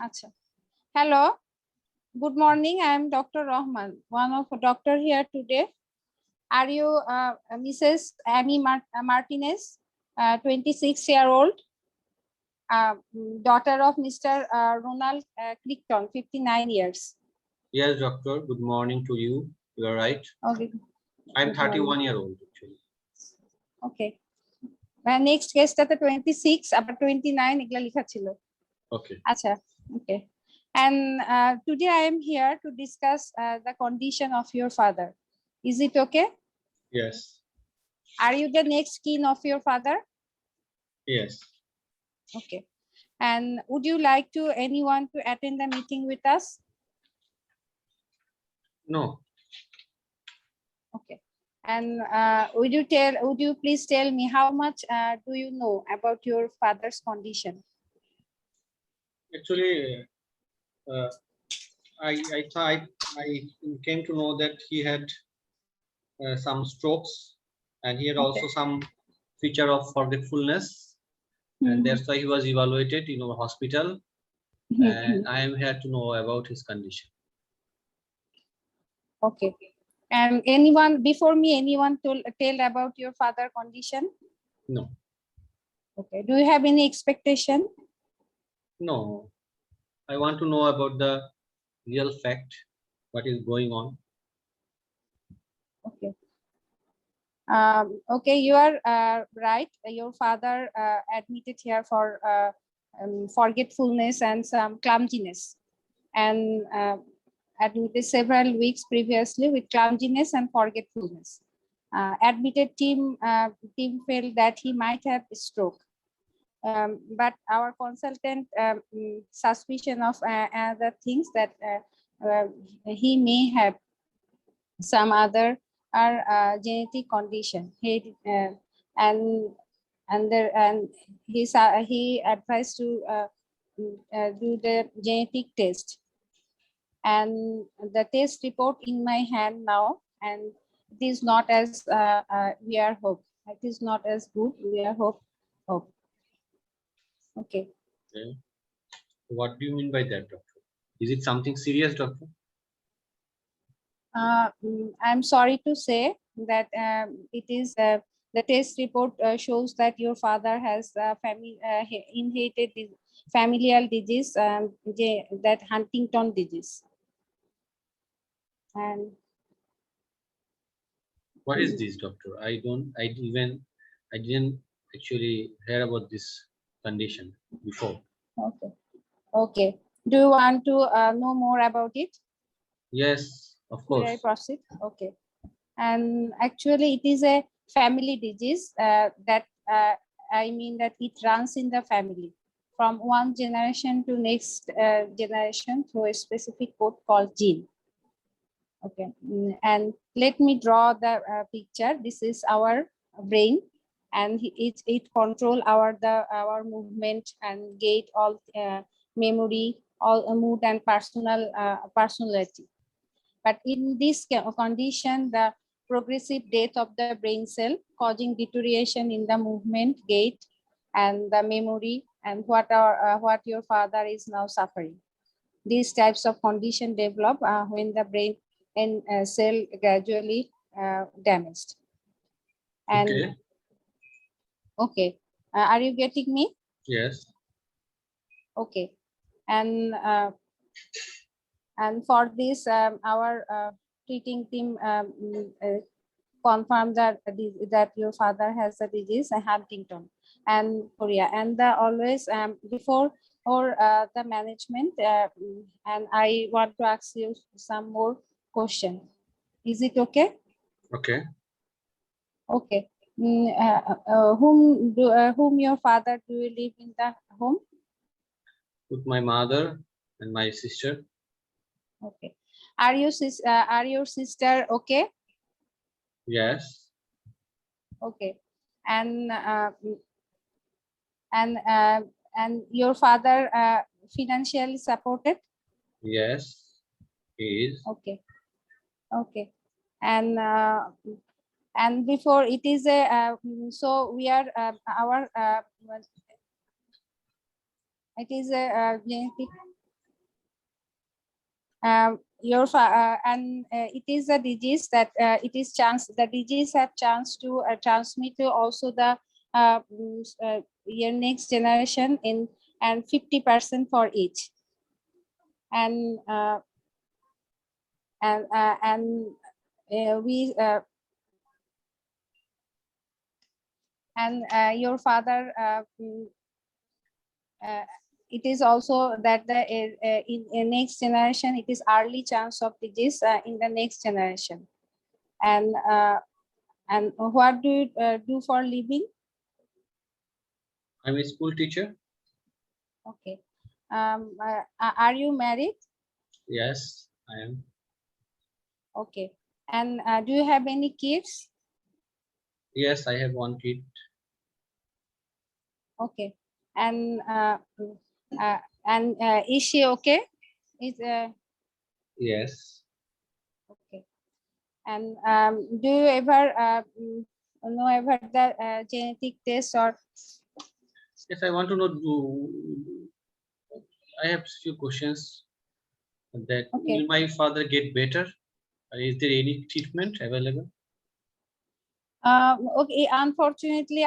Acha. Hello. Good morning. I am Dr. Rahman, one of doctor here today. Are you Mrs. Amy Martinez, 26-year-old, daughter of Mr. Ronald Crichton, 59 years? Yes, doctor. Good morning to you. You are right. Okay. I'm 31 years old actually. Okay. Next case টা 26 আবার 29 এগুলা লেখা ছিল। Okay. আচ্ছা, okay. And today I am here to discuss the condition of your father. Is it okay? Yes. Are you the next kin of your father? Yes. Okay. And would you like to anyone to attend the meeting with us? No. Okay. And would you please tell me how much do you know about your father's condition? Actually, I came to know that he had some strokes, and he had Okay. also some feature of forgetfulness, and that's why he was evaluated in our hospital. And I am here to know about his condition. Okay. And anyone before me, anyone tell about your father condition? No. Okay. Do you have any expectation? No. I want to know about the real fact, what is going on. Okay. Okay, you are right. Your father admitted here for forgetfulness and some clumsiness, and admitted several weeks previously with clumsiness and forgetfulness. Admitted team felt that he might have stroke. But our consultant suspicion of other things that he may have some other genetic condition. And he advised to do the genetic test, and the test report in my hand now, and it is not as we are hope. It is not as good. We are hope. Okay. Okay. What do you mean by that, doctor? Is it something serious, doctor? I'm sorry to say that it is the test report shows that your father has inherited familial disease, that Huntington disease. And what is this, doctor? I didn't actually hear about this condition before. Okay. Okay. Do you want to know more about it? Yes, of course. Should I proceed? Okay. And actually it is a family disease that I mean that it runs in the family from one generation to next generation through a specific code called gene. Okay. And let me draw the picture. This is our brain, and it control our movement and gait, all memory, all mood and personality. But in this condition, the progressive death of the brain cell causing deterioration in the movement, gait, and the memory, and what your father is now suffering. These types of condition develop when the brain and cell gradually damaged. And okay, are you getting me? Yes. Okay. And for this, our treating team confirmed that your father has a disease, Huntington and Korea. And always before the management, and I want to ask you some more question. Is it okay? Okay. Okay. Whom your father do you live in the home? With my mother and my sister. Okay. Are your sister okay? Yes. Okay. And your father financially supported? Yes, he is. Okay. Okay. And before it is a so we are our It is a genetic. It is a disease that it is chance. The disease have chance to transmit to also the your next generation in, and 50% for each. And we and your father it is also that the in next generation it is early chance of disease in the next generation. And what do you do for living? I'm a school teacher. Okay. Are you married? Yes, I am. Okay. And do you have any kids? Yes, I have one kid. Okay. And is she okay? Is Yes. okay. And do you ever know about the genetic test or? Yes, I want to know. I have few questions. That Okay. will my father get better? Is there any treatment available? Okay, unfortunately,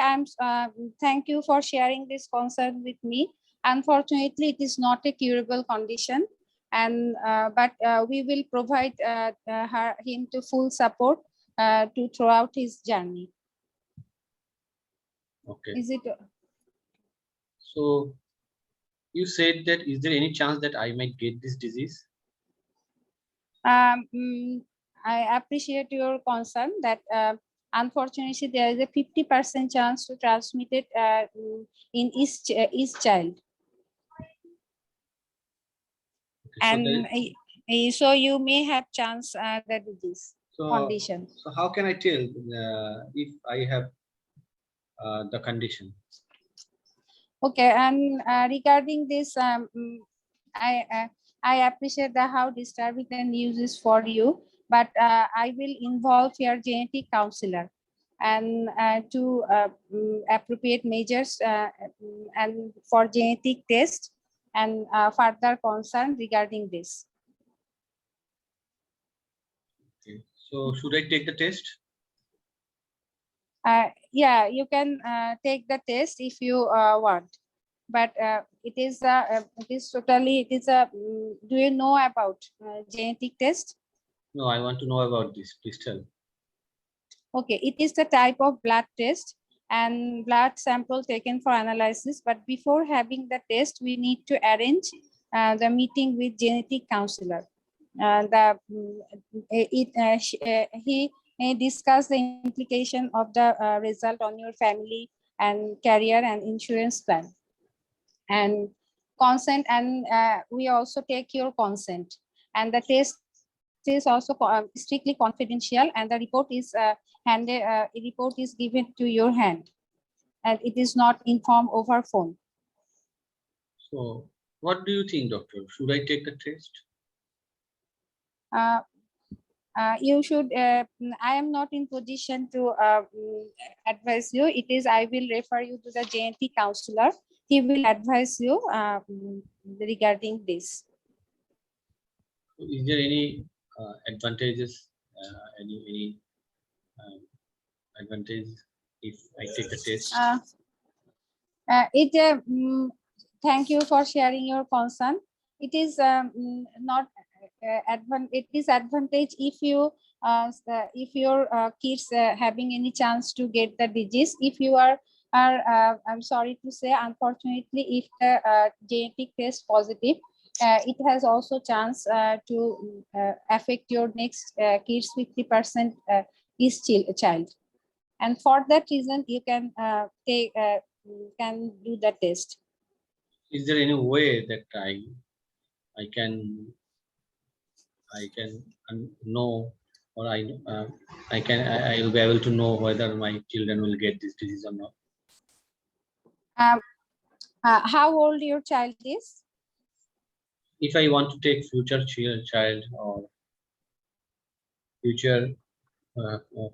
thank you for sharing this concern with me. Unfortunately, it is not a curable condition, and but we will provide him to full support to throughout his journey. Okay. Is it? So you said that is there any chance that I might get this disease? I appreciate your concern that unfortunately there is a 50% chance to transmit it in each child. Okay, And so you may have chance that disease condition. So how can I tell if I have the condition? Okay, and regarding this, I appreciate how disturbing the news is for you, but I will involve your genetic counselor and to appropriate measures and for genetic test and further concern regarding this. Okay. So should I take the test? Yeah, you can take the test if you want, but it is totally, it is a, do you know about genetic test? No, I want to know about this. Please tell. Okay, it is the type of blood test and blood sample taken for analysis, but before having the test, we need to arrange the meeting with genetic counselor. He discuss the implication of the result on your family and career and insurance plan and consent, and we also take your consent, and the test is also strictly confidential, and the report is report is given to your hand, and it is not informed over phone. So what do you think, doctor? Should I take the test? You should, I am not in position to advise you. It is, I will refer you to the genetic counselor. He will advise you regarding this. Is there any advantages? Any advantage if I take the test? Thank you for sharing your concern. It is not it is advantage if you if your kids having any chance to get the disease. If you are I'm sorry to say, unfortunately, if the genetic test positive, it has also chance to affect your next kids 50% each child, and for that reason you can take can do the test. Is there any way that I can know, or I will be able to know whether my children will get this disease or not? How old your child is? If I want to take future child or future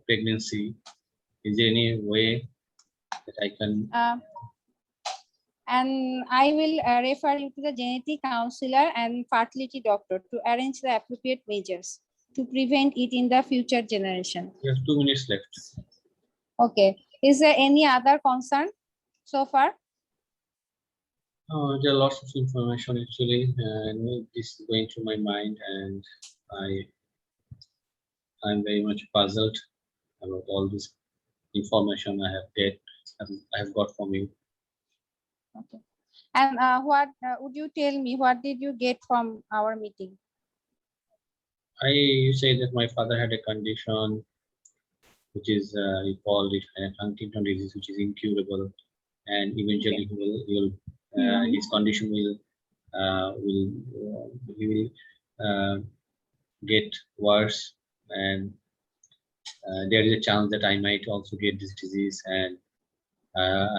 pregnancy, is there any way that I can? and I will refer you to the genetic counselor and fertility doctor to arrange the appropriate measures to prevent it in the future generation. You have 2 minutes left. Okay. Is there any other concern so far? There are lots of information actually, and this is going through my mind, and I'm very much puzzled about all this information I have got from you. Okay. And what would you tell me? What did you get from our meeting? You say that my father had a condition which is he called it Huntington disease, which is incurable, and eventually his condition will get worse, and there is a chance that I might also get this disease, and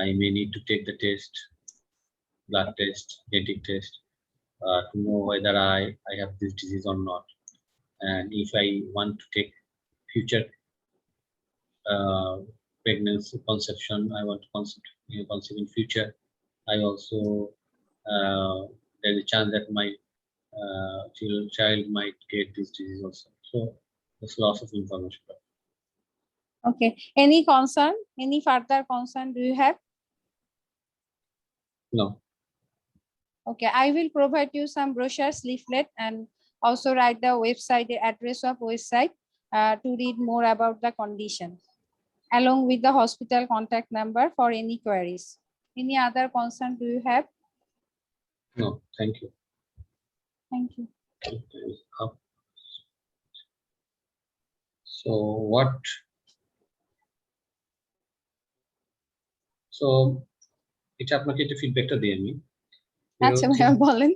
I may need to take the test, blood test, genetic test, to know whether I have this disease or not. And if I want to take future pregnancy, conception, I want to conceive in future, I also there's a chance that my child might get this disease also. So there's lots of information. Okay. Any concern? Any further concern do you have? No. Okay. I will provide you some brochures, leaflet, and also write the website, the address of website to read more about the condition, along with the hospital contact number for any queries. Any other concern do you have? No, thank you. Thank you. So what? So এটা আপনাকে একটা ফিডব্যাকটা দিই আমি। আচ্ছা ভাইয়া বলেন।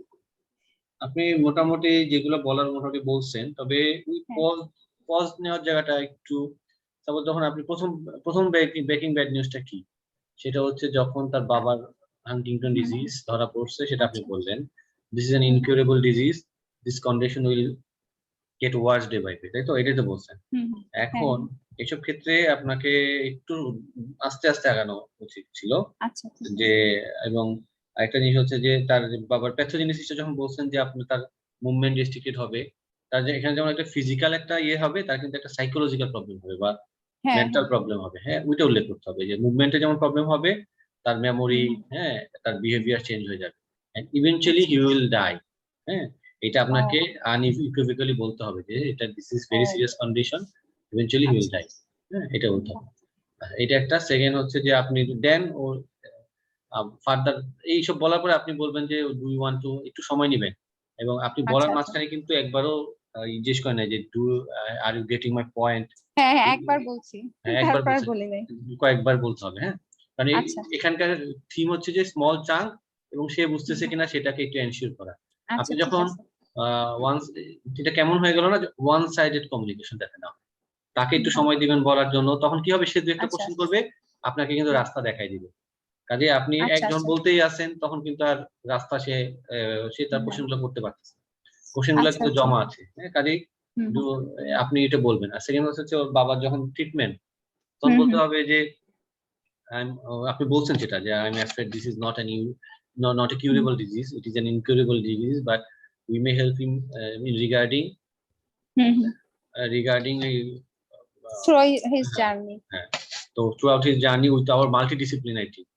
আপনি মোটামুটি যেগুলো বলার মোটামুটি বলছেন, তবে ওই পজ নেওয়ার জায়গাটা একটু, তারপর যখন আপনি প্রথম ব্রেকিং ব্যাড নিউজটা কি, সেটা হচ্ছে যখন তার বাবার হান্টিংটন ডিজিজ ধরা পড়ছে, সেটা আপনি বললেন this is an incurable disease, this condition will get worse day by day, তাই তো? এটাই তো বলছেন। এখন এসব ক্ষেত্রে আপনাকে একটু আস্তে আস্তে আগানো উচিত ছিল, যে এবং আরেকটা জিনিস হচ্ছে যে তার বাবার প্যাথোজেনেসিসটা যখন বলছেন যে আপনি তার মুভমেন্ট রেস্ট্রিক্টেড হবে, তার যে এখানে যেমন একটা ফিজিক্যাল একটা হবে, তার কিন্তু একটা সাইকোলজিক্যাল প্রবলেম হবে বা মেন্টাল প্রবলেম হবে। হ্যাঁ, ওইটা উল্লেখ করতে হবে যে মুভমেন্টে যেমন প্রবলেম হবে, তার মেমোরি, হ্যাঁ, তার বিহেভিয়ার চেঞ্জ হয়ে যাবে, and eventually he will die. হ্যাঁ, এটা আপনাকে আনইকুইভোক্যালি বলতে হবে যে এটা this is very serious condition, eventually he will die. হ্যাঁ, এটা বলতে হবে। এটা একটা। সেকেন্ড হচ্ছে যে আপনি দেন ও ফার্দার এইসব বলার পরে আপনি বলবেন যে ডু ইউ ওয়ান্ট টু, একটু সময় নেবেন, এবং আপনি বলার মাঝখানে কিন্তু একবারও জিজ্ঞেস করেন না যে do are you getting my point. হ্যাঁ, একবার বলছি, তারপর বলি নাই, কয়েকবার বলতে হবে। হ্যাঁ, মানে এখানকার থিম হচ্ছে যে স্মল চাঙ্ক, এবং সে বুঝতেছে কিনা সেটাকে একটু এনশিওর করা। আপনি যখন ওয়ান্স, এটা কেমন হয়ে গেল না, ওয়ান সাইডেড কমিউনিকেশন দেখেন না, তাকে একটু সময় দিবেন বলার জন্য, তখন কি হবে, সে দু একটা কোশ্চেন করবে, আপনাকে কিন্তু রাস্তা দেখাই দিবে। কাজে আপনি একজন বলতেই আছেন, তখন কিন্তু আর রাস্তা সে তার কোশ্চেনগুলো করতে পারতেছে, কোশ্চেনগুলো কিন্তু জমা আছে। হ্যাঁ, কাজেই আপনি এটা বলবেন। আর সেকেন্ড হচ্ছে ওর বাবার যখন ট্রিটমেন্ট, তখন বলতে হবে যে আপনি বলছেন যেটা, যে I am afraid this is not a curable disease, it is an incurable disease, but we may help him in regarding through his journey. তো throughout his journey with our multidisciplinary team,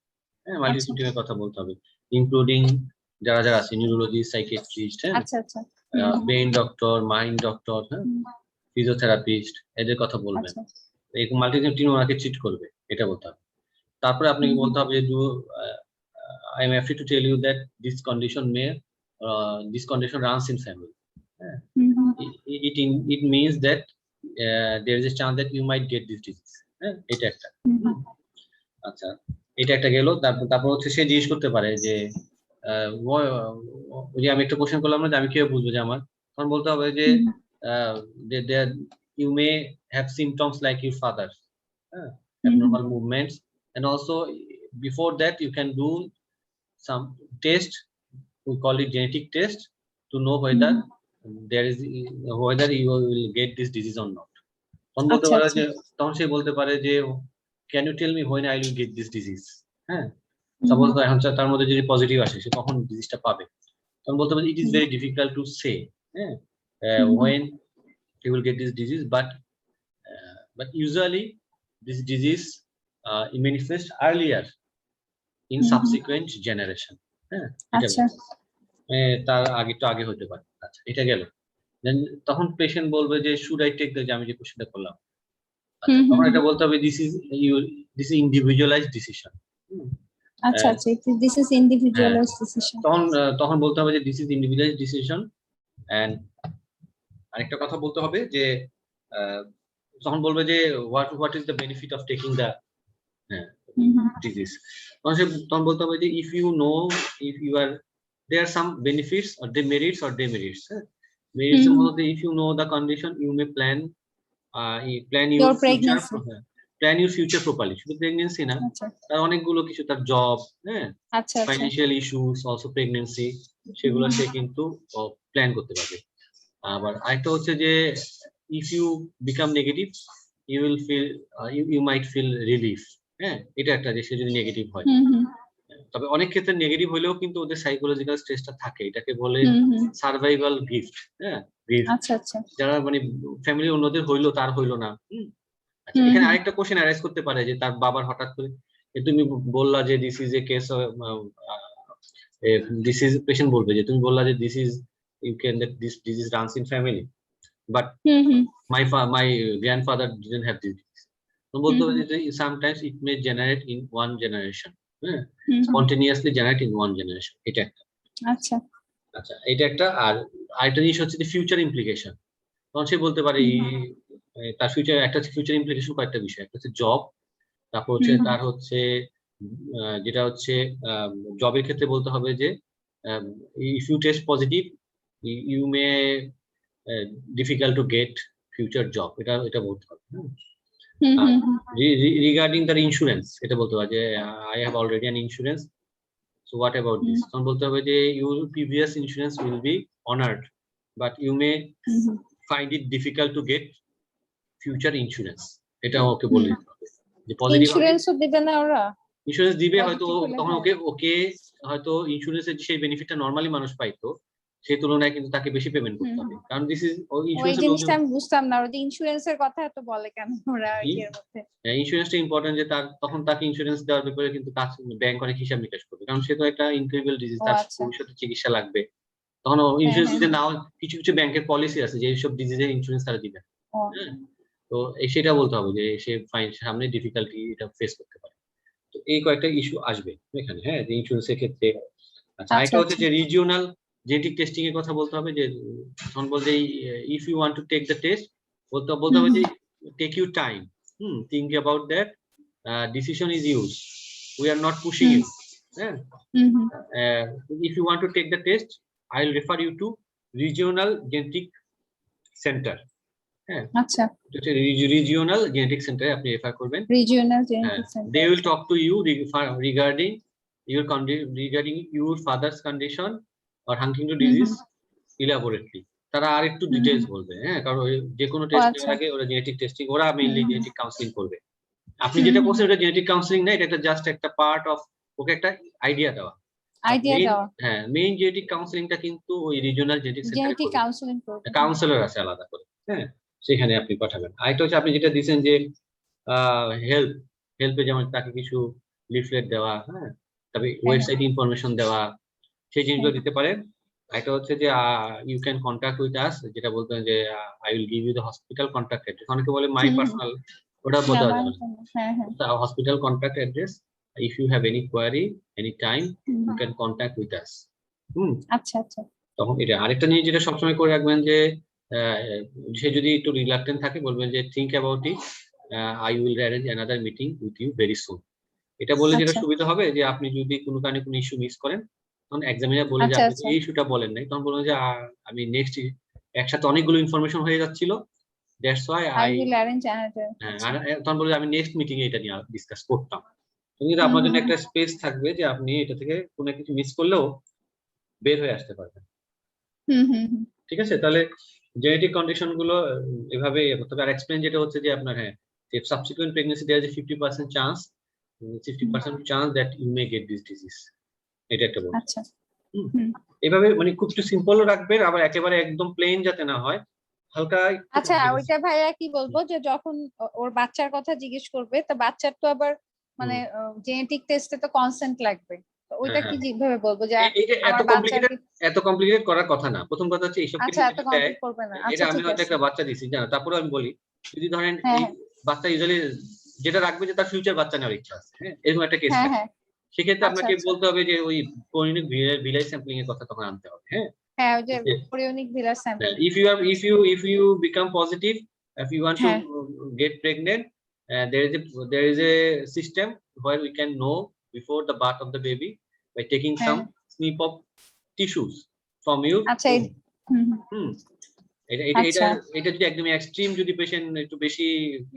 হ্যাঁ, multidisciplinary কথা বলতে হবে, including যারা যারা আছে, neurologist, psychiatrist, হ্যাঁ, brain doctor, mind doctor, হ্যাঁ, ফিজিওথেরাপিস্ট, এদের কথা বলবেন। এই মাল্টিডিসিপ্লিনারি টিম ওনাকে ট্রিট করবে, এটা বলতে হবে। তারপরে আপনাকে বলতে হবে যে I am happy to tell you that this condition runs in family. It means that there is a chance that you might get this disease. এটা একটা। আচ্ছা, এটা একটা গেল। তারপর হচ্ছে সে জিজ্ঞেস করতে পারে যে আমি একটা কোশ্চেন করলাম না যে আমি কিভাবে বুঝবো যে আমার, তখন বলতে হবে যে you may have symptoms like your father's, abnormal movements, and also before that you can do some test, we call it genetic test, to know whether whether you will get this disease or not. তখন সে বলতে পারে যে can you tell me when I will get this disease? হ্যাঁ, suppose এখন তার মধ্যে যদি positive আসে সে কখন ডিজিজটা পাবে, তখন বলতে পারি it is very difficult to say, হ্যাঁ, when he will get this disease, but usually this disease manifests earlier in subsequent generation, হ্যাঁ, এটা আচ্ছা তার আগে তো আগে হতে পারে। আচ্ছা এটা গেল। দেন তখন পেশেন্ট বলবে যে শুড আই টেক দ্য, যে আমি যে কোশ্চেনটা করলাম, আচ্ছা তখন এটা বলতে হবে দিস ইজ ইন্ডিভিজুয়ালাইজড ডিসিশন। আচ্ছা আচ্ছা, দিস ইজ ইন্ডিভিজুয়ালাইজড ডিসিশন। তখন বলতে হবে যে this is individualised decision. And আরেকটা কথা বলতে হবে যে তখন বলবে যে what is the benefit of taking the disease. তখন বলতে হবে যে if you know, if you are, there are some benefits or demerits merits, merits এর মধ্যে if you know the condition you may plan your pregnancy, plan your future properly. শুধু pregnancy না, তার অনেকগুলো কিছু, তার জব, হ্যাঁ, ফাইন্যান্সিয়াল ইস্যুস, অলসো প্রেগন্যান্সি, সেগুলো সে কিন্তু প্ল্যান করতে পারবে। আবার আরেকটা হচ্ছে যে if you become negative you will feel you might feel relief, হ্যাঁ, এটা একটা যে সে যদি নেগেটিভ হয়। তবে অনেক ক্ষেত্রে নেগেটিভ হলেও কিন্তু ওদের সাইকোলজিক্যাল স্ট্রেসটা থাকে, এটাকে বলে সার্ভাইভাল গিফট, হ্যাঁ, আচ্ছা আচ্ছা, যারা মানে ফ্যামিলি অন্যদের হইলো তার হইলো না। আচ্ছা এখানে আরেকটা কোশ্চেন অ্যারাইজ করতে পারে যে তার বাবার হঠাৎ করে, তুমি বললা যে this is a case, this is patient বলবে যে তুমি বললা যে this is you can that this disease runs in family, but my grandfather didn't have this disease. বলতে হবে যে sometimes it may generate in one generation, spontaneously generate in one generation, এটা একটা। আচ্ছা আচ্ছা এটা একটা। আর আরেকটা জিনিস হচ্ছে যে ফিউচার ইমপ্লিকেশন। তখন সে বলতে পারে তার ফিউচার, একটা ফিউচার ইমপ্লিকেশন কয়েকটা বিষয়, একটা হচ্ছে জব, তারপর হচ্ছে তার হচ্ছে যেটা হচ্ছে জবের ক্ষেত্রে বলতে হবে যে if you test positive you may difficult to get future job, এটা বলতে হবে। রিগার্ডিং তার ইন্স্যুরেন্স, এটা বলতে হবে যে I have already an insurance, so what about this, তখন বলতে হবে যে your previous insurance will be honoured but you may find it difficult to get future insurance, এটা ওকে বলে দিতে হবে যে পজিটিভ ইন্স্যুরেন্সও দিবে না ওরা, ইন্স্যুরেন্স দিবে হয়তো, তখন ওকে হয়তো ইন্স্যুরেন্সের সেই বেনিফিটটা নরমালি মানুষ পাইতো সেই তুলনায় কিন্তু তাকে বেশি পেমেন্ট করতে হবে, কারণ দিস ইজ ওই জিনিসটা আমি বুঝতাম না, ওই ইন্স্যুরেন্সের কথা এত বলে কেন ওরা এর মধ্যে। ইন্স্যুরেন্সটা ইম্পর্টেন্ট যে তার তখন তাকে ইন্স্যুরেন্স দেওয়ার ব্যাপারে কিন্তু ব্যাংক অনেক হিসাব নিকাশ করবে, কারণ সে তো একটা ইনক্রেডিবল ডিজিজ, তার ভবিষ্যতে চিকিৎসা লাগবে, তখন ইন্স্যুরেন্স দিতে নাও কিছু কিছু ব্যাংকের পলিসি আছে যে এইসব ডিজিজের ইন্স্যুরেন্স তারা দিবে, তো সেটা বলতে হবে যে সে সামনে ডিফিকাল্টি এটা ফেস করতে পারে। তো এই কয়েকটা ইস্যু আসবে এখানে, হ্যাঁ, যে ইন্স্যুরেন্সের ক্ষেত্রে। আচ্ছা আরেকটা হচ্ছে যে রিজিওনাল জেনেটিক টেস্টিং এর কথা বলতে হবে, যে তখন বলতে if you want to take the test বলতে হবে যে take you time, think about that, decision is yours, we are not pushing you, if you want to take the test I will refer you to regional genetic center, আচ্ছা regional genetic center আপনি refer করবেন, regional genetic center, they will talk to you regarding your father's condition or Huntington disease elaborately, তারা আর একটু details বলবে, হ্যাঁ, কারণ যে কোনো টেস্ট নেওয়ার আগে ওরা জেনেটিক টেস্টিং, ওরা মেইনলি জেনেটিক কাউন্সেলিং করবে। আপনি যেটা করছেন ওটা জেনেটিক কাউন্সেলিং না, এটা জাস্ট একটা পার্ট অফ, ওকে একটা আইডিয়া দেওয়া, হ্যাঁ, মেইন জেনেটিক কাউন্সেলিংটা কিন্তু ওই রিজিওনাল জেনেটিক সেন্টারে করবে, কাউন্সিলর আছে আলাদা করে, হ্যাঁ, সেখানে আপনি পাঠাবেন। আরেকটা হচ্ছে আপনি যেটা দিয়েছেন যে হেল্পে যেমন তাকে কিছু লিফলেট দেওয়া, হ্যাঁ, তবে ওয়েবসাইট ইনফরমেশন দেওয়া, সেই জিনিসগুলো দিতে পারেন। একটা হচ্ছে যে you can contact with us, যেটা বলতেন যে I will give you the hospital contact address, অনেকে বলে মাই পার্সোনাল, ওটা বলতে হবে hospital contact address, if you have any query any time you can contact with us. আচ্ছা আচ্ছা, তখন এটা আরেকটা জিনিস যেটা সবসময় করে রাখবেন যে সে যদি একটু রিলাক্টেন্ট থাকে বলবেন যে think about it, I will arrange another meeting with you very soon. এটা বললে যেটা সুবিধা হবে যে আপনি যদি কোনো কারণে কোনো ইস্যু মিস করেন, তখন এক্সামিনার বলে যে আপনি এই ইস্যুটা বলেন নাই, তখন বলবেন যে আমি নেক্সট একসাথে অনেকগুলো ইনফরমেশন হয়ে যাচ্ছিল, that's why I will arrange another, তখন বলে আমি নেক্সট মিটিং এ এটা নিয়ে ডিসকাস করতাম। কিন্তু আপনার জন্য একটা স্পেস থাকবে যে আপনি এটা থেকে কোনো কিছু মিস করলেও বের হয়ে আসতে পারবেন। ঠিক আছে, তাহলে জেনেটিক কন্ডিশন গুলো এভাবে করতে হবে। আর এক্সপ্লেইন যেটা হচ্ছে যে আপনার, হ্যাঁ, যে সাবসিকুয়েন্ট প্রেগন্যান্সি দেয়ার যে 50% chance 50% chance that you may get this disease, এটা একটা বলবো। আচ্ছা। এভাবে মানে খুব একটু সিম্পল রাখবেন, আবার একেবারে একদম প্লেন যাতে না হয়, হালকা একটু আচ্ছা ওইটা ভাইয়া কি বলবো যে যখন ওর বাচ্চার কথা জিজ্ঞেস করবে, তো বাচ্চার তো আবার মানে জেনেটিক টেস্টে তো কনসেন্ট লাগবে, তো ওইটা কি যেভাবে বলবো যে এইটা আমার বাচ্চাকে। এত কমপ্লিকেটেড করার কথা না। প্রথম কথা হচ্ছে এইসব আচ্ছা ক্ষেত্রে এত যেটা দেয়, কমপ্লিট করবে না, এটা আচ্ছা আমি ঠিক হয়তো আছে। একটা বাচ্চা দিছি জানো, তারপরে আমি বলি যদি ধরেন হ্যাঁ এই হ্যাঁ বাচ্চা ইউজুয়ালি যেটা রাখবে যে তার ফিউচার বাচ্চা নেওয়ার ইচ্ছা আছে, হ্যাঁ, এরকম একটা কেস হ্যাঁ থাকে, হ্যাঁ সেক্ষেত্রে আচ্ছা আপনাকে আচ্ছা। বলতে হবে যে ওই কোরিনিক ভিলাই স্যাম্পলিং এর কথা তখন আনতে হবে, হ্যাঁ। হ্যাঁ ওই যে কোরিয়নিক ভিলার sample. If you become positive, if you want to হ্যাঁ get pregnant, there is a system where we can know before the birth of the baby by taking হ্যাঁ some snip of tissues from your আচ্ছা womb. হুম, হুম, এটা এটা এটা আচ্ছা। এটা যদি একদম এক্সট্রিম যদি পেশেন্ট একটু বেশি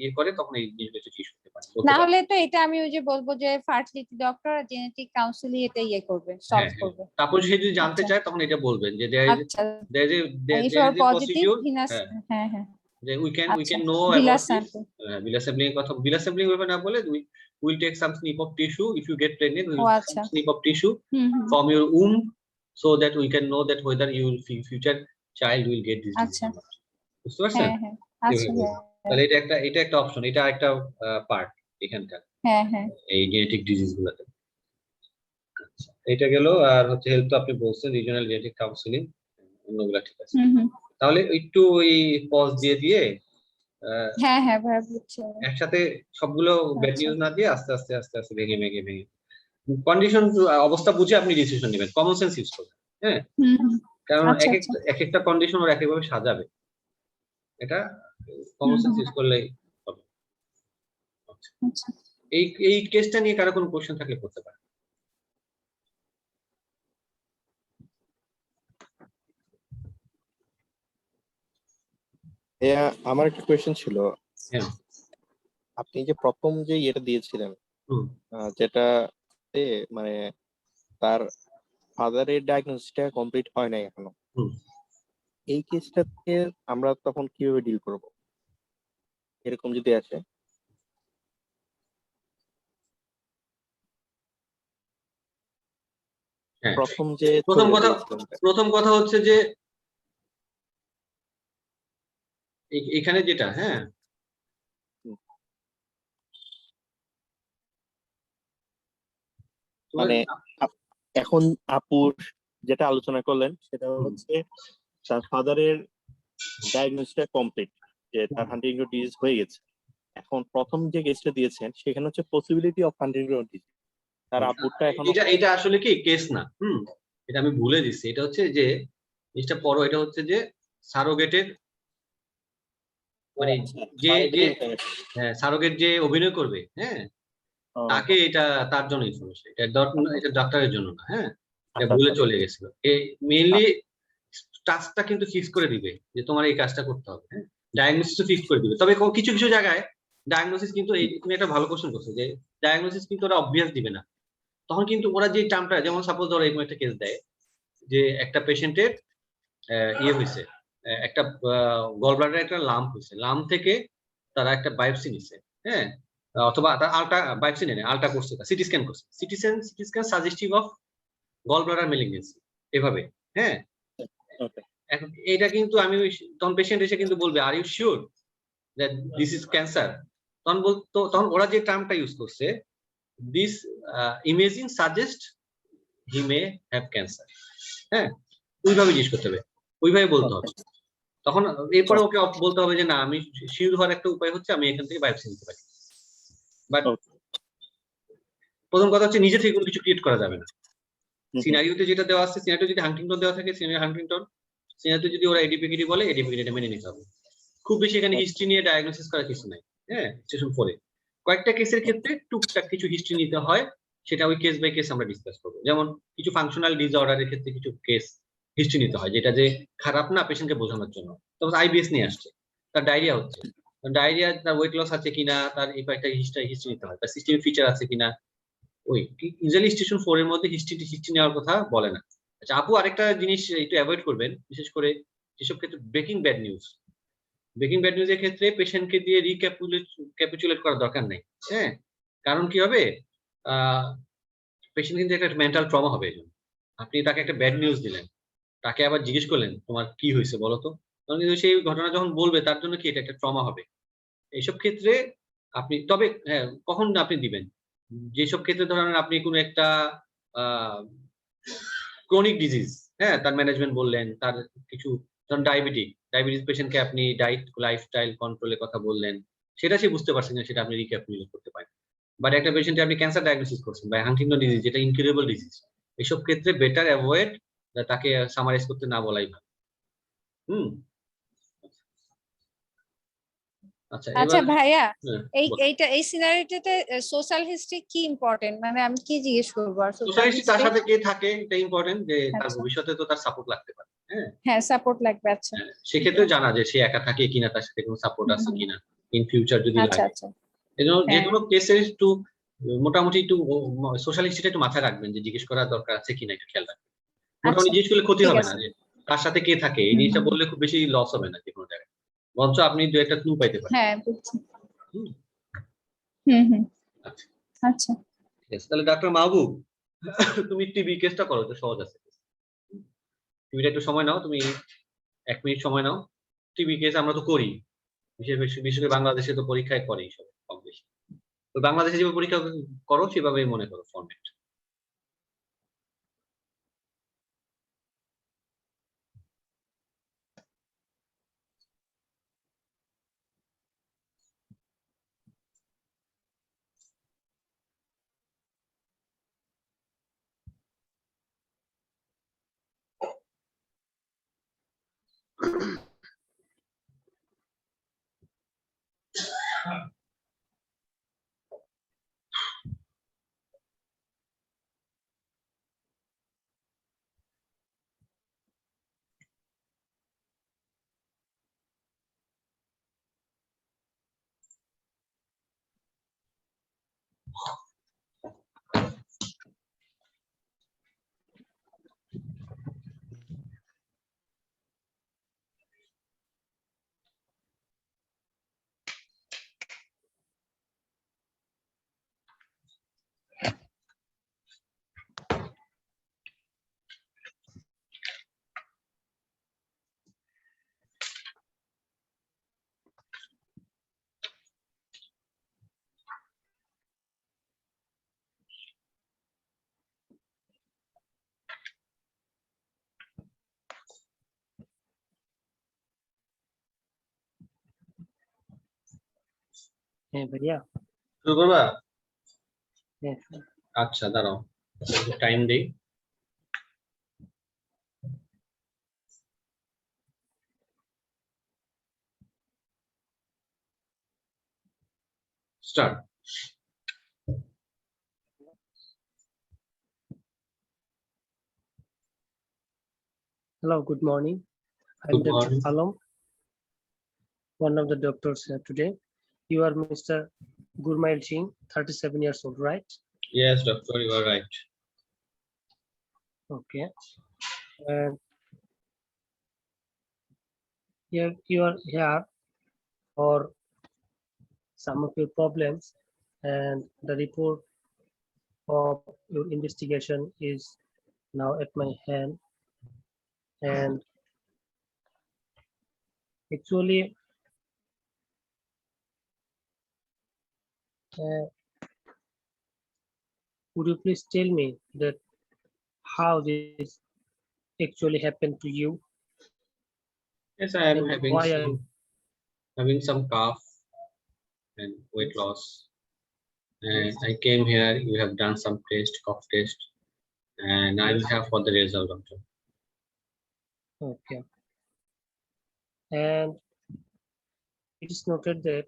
ইয়ে করে, তখন এই জিনিসটা একটু ইস্যু হতে পারে, না হলে তো এটা আমি ওই যে বলবো যে ফার্টিলিটি ডক্টর আর জেনেটিক কাউন্সিলই এটা ইয়ে করবে, হ্যাঁ সলভ হ্যাঁ, করবে। তারপর সে যদি জানতে আচ্ছা চায় তখন এটা বলবেন যে আচ্ছা। If you there are is a positive procedure, ভিনাস। হ্যাঁ, হ্যাঁ হ্যাঁ যে we আচ্ছা can know ভিলার about this. Sample. Villa sampling এর কথা, villa sampling ভাবে না বলে we will take some snip of tissue. If you get pregnant, we O will take some আচ্ছা snip of tissue hmm hmm from your womb so that we can know that whether you will future child will get this disease আচ্ছা or not. বুঝতে পারছেন? হ্যাঁ হ্যাঁ আচ্ছা এভাবে বলবো। হ্যাঁ তাহলে এটা একটা অপশন, এটা একটা পার্ট এখানকার হ্যাঁ হ্যাঁ এই জেনেটিক ডিজিজ গুলোতে। আচ্ছা, এটা গেল। আর হচ্ছে হেলথ তো আপনি বলছেন, রিজিওনাল জেনেটিক কাউন্সিলিং, অন্যগুলা ঠিক আছে। হুম হুম তাহলে একটু ওই পজ দিয়ে দিয়ে হ্যাঁ হ্যাঁ ভাই বুঝছি। একসাথে সবগুলো ব্যাড আচ্ছা নিউজ না দিয়ে আস্তে আস্তে আস্তে আস্তে ভেঙে ভেঙে ভেঙে কন্ডিশন অবস্থা বুঝে আপনি ডিসিশন নেবেন, কমন সেন্স ইউজ করবেন, হ্যাঁ। হুম হুম কারণ আচ্ছা আচ্ছা এক একটা কন্ডিশন ওর এক একভাবে সাজাবে, এটা কমন হুম সেন্স হুম ইউজ করলেই হবে। আচ্ছা, আচ্ছা। এই কেসটা নিয়ে কারো কোনো কোশ্চেন থাকলে করতে পারে। আমার একটা কোয়েশ্চেন ছিল, হ্যাঁ, আপনি যে প্রথম যে ইয়েটা দিয়েছিলেন, হুম, যেটা মানে তার ফাদারের ডায়াগনোসিসটা কমপ্লিট হয় নাই এখনো, হুম। এই কেসটাকে আমরা তখন কিভাবে ডিল করব এরকম যদি আসে? হ্যাঁ, প্রথম যে প্রথম ছবিটা কথা দিয়েছিলেন প্রথম কথা হচ্ছে যে এখানে যেটা, হ্যাঁ, হুম, তোমার- মানে এখন আপুর যেটা আলোচনা করলেন সেটা হুম, হচ্ছে তার ফাদারের ডায়াগনোসিসটা কমপ্লিট, যে তার হান্টিংটন ডিজিজ হয়ে গেছে। এখন প্রথম যে কেসটা দিয়েছেন সেখানে হচ্ছে পসিবিলিটি অফ হান্টিংটন ডিজিজ, তার আব্বুরটা এখনো এটা আসলে কি কেস না, এটা আমি ভুলে দিচ্ছি। এটা হচ্ছে যে জিনিসটা পড়ো, এটা হচ্ছে যে সারোগেটের মানে যে যে হ্যাঁ, সারোগেট যে অভিনয় করবে, হ্যাঁ, তাকে এটা তার জন্য ইনফরমেশন, এটা ডাক্তারের জন্য না, হ্যাঁ, এটা আচ্ছা ভুলে আচ্ছা চলে গেছিল। মেইনলি টাস্কটা কিন্তু ফিক্স করে দিবে যে তোমার এই কাজটা করতে হবে, হ্যাঁ, ডায়াগনোসিস ফিক্স করে দিবে। তবে কিছু কিছু জায়গায় ডায়াগনোসিস কিন্তু তুমি একটা ভালো কোশ্চেন করছো যে ডায়াগনোসিস কিন্তু ওরা অবভিয়াস দিবে না, তখন কিন্তু ওরা যে টার্মটা, যেমন সাপোজ ধরো এরকম একটা কেস দেয় যে একটা পেশেন্টের ইয়ে হয়েছে, একটা গল ব্লাডারে একটা লাম্প হয়েছে, লাম্প থেকে তারা একটা বায়োপসি নিছে, হ্যাঁ, অথবা তার আলটা বায়োপসি নেয়, আলটা করছে, সিটি স্ক্যান করছে, CT scan suggestive of gall bladder malignancy, এভাবে, হ্যাঁ। ওকে এখন এটা কিন্তু আমি তখন পেশেন্ট এসে কিন্তু বলবে are you sure that this is cancer, তখন ওরা যে টার্মটা ইউজ করছে, this imaging suggest he may have cancer, হ্যাঁ, ওইভাবে জিজ্ঞেস করতে হবে, ওইভাবে বলতে হবে। তখন এরপরে ওকে বলতে হবে যে না, আমি শিওর হওয়ার একটা উপায় হচ্ছে আমি এখান থেকে বায়োপসি নিতে পারি। বাট প্রথম কথা হচ্ছে নিজে থেকে কোনো কিছু ক্রিয়েট করা যাবে না। সিনারিওতে যেটা দেওয়া আছে, সিনারিও যদি হান্টিংটন দেওয়া থাকে, হান্টিংটন সিনারিওতে যদি ওরা এডিপিকিডি বলে, এডিপিকিডি মেনে নিতে হবে। খুব বেশি এখানে হিস্ট্রি নিয়ে ডায়াগনোসিস করার কিছু নাই, হ্যাঁ, স্টেশন 4 কয়েকটা কেসের ক্ষেত্রে টুকটাক কিছু হিস্ট্রি নিতে হয়, সেটা ওই কেস বাই কেস আমরা ডিসকাস করবো। যেমন কিছু ফাংশনাল ডিসঅর্ডারের ক্ষেত্রে কিছু কেস হিস্ট্রি নিতে হয়, যেটা যে খারাপ না পেশেন্টকে বোঝানোর জন্য। তবে আইবিএস নিয়ে আসছে, তার ডায়রিয়া হচ্ছে, ডায়রিয়া, তার ওয়েট লস আছে কিনা, তার এই কয়েকটা হিস্ট্রি নিতে হয়, তার সিস্টেমিক ফিচার আছে কিনা। ওই ইউজুয়ালি স্টেশন 4 এর মধ্যে হিস্ট্রি নেওয়ার কথা বলে না। আচ্ছা আপু, আরেকটা জিনিস একটু অ্যাভয়েড করবেন, বিশেষ করে যেসব ক্ষেত্রে ব্রেকিং ব্যাড নিউজের ক্ষেত্রে পেশেন্টকে দিয়ে ক্যাপিচুলেট করার দরকার নেই, হ্যাঁ। কারণ কি হবে, পেশেন্ট কিন্তু একটা মেন্টাল ট্রমা হবে। আপনি তাকে একটা ব্যাড নিউজ দিলেন, তাকে আবার জিজ্ঞেস করলেন তোমার কি হয়েছে বলো তো, তখন কিন্তু সেই ঘটনা যখন বলবে তার জন্য কি এটা একটা ট্রমা হবে। এইসব ক্ষেত্রে আপনি তবে হ্যাঁ কখন আপনি দিবেন, যেসব ক্ষেত্রে ধরেন আপনি কোনো একটা ক্রনিক ডিজিজ, হ্যাঁ তার ম্যানেজমেন্ট বললেন, তার কিছু ধরুন ডায়াবেটিস পেশেন্টকে আপনি ডায়েট লাইফস্টাইল কন্ট্রোলের কথা বললেন, সেটা সে বুঝতে পারছেন না, সেটা আপনি রিক্যাপিটুলেট করতে পারেন। বাট একটা পেশেন্টে আপনি ক্যান্সার ডায়াগনোসিস করছেন বা হান্টিংটন ডিজিজ, যেটা ইনকিউরেবল ডিজিজ, এসব ক্ষেত্রে বেটার অ্যাভয়েড, তাকে সামারাইজ করতে না বলাই ভালো। হুম। আচ্ছা আচ্ছা এবার ভাইয়া, হ্যাঁ, এই সিনারিওতে সোশ্যাল হিস্ট্রি কি ইম্পর্টেন্ট, মানে আমি কি জিজ্ঞেস করবো আর সোশ্যাল সোশ্যালিস্ট তার হিস্ট্রি? সাথে কে থাকে এটা ইম্পর্টেন্ট, যে তার আচ্ছা, ভবিষ্যতে তো তার সাপোর্ট লাগতে পারে। হ্যাঁ, হ্যাঁ সাপোর্ট লাগবে, আচ্ছা। সেক্ষেত্রে জানা যে সে একা থাকে কিনা, তার সাথে কোনো সাপোর্ট হুম, আছে হুম। কিনা ইন ফিউচার যদি আচ্ছা লাগে। আচ্ছা, এজন্য যে হ্যাঁ কোনো কেসে একটু মোটামুটি একটু সোশ্যাল হিস্ট্রিটা একটু মাথায় রাখবেন, যে জিজ্ঞেস করার দরকার আছে কিনা একটু খেয়াল রাখবেন। মোটামুটি আচ্ছা, জিজ্ঞেস করলে ক্ষতি ঠিক হবে না, আছে। যে তার সাথে কে থাকে এই হুম, জিনিসটা হুম। বললে খুব বেশি লস হবে না যে কোনো জায়গায়, বরঞ্চ আপনি দু একটা ক্লু পাইতে পারেন। হ্যাঁ বুঝছি। হুম, হুম হুম। আচ্ছা আচ্ছা, ঠিক আছে, তাহলে ডাক্তার মাহবুব তুমি টিবি কেসটা করো, তো সহজ আছে। টিবিটা একটু সময় নাও, তুমি 1 মিনিট সময় নাও। টিবি কেস আমরা তো করি, বিশেষ করে বাংলাদেশে তো পরীক্ষায় করে সব কম বেশি। তো বাংলাদেশে যেভাবে পরীক্ষা করো সেভাবেই মনে করো ফরম্যাট। হ্যাঁ ভাইয়া। শুরু করবা? হ্যাঁ, আচ্ছা দাঁড়াও, টাইম দেই। Start. hello, good morning. I'm good Dr. Morning. Alam, one of the doctors here today. You are Mr. Gurmail Singh, 37 years old, right? Yes doctor, you are right. Okay. And here you are here for some of your problems, and the report of your investigation is now at my hand. And actually, would you please tell me that how this actually happened to you? Yes, I am And having why are you some cough and weight loss. And I came here, you have done some cough test, and I will have for the result, doctor. okay? And it is noted that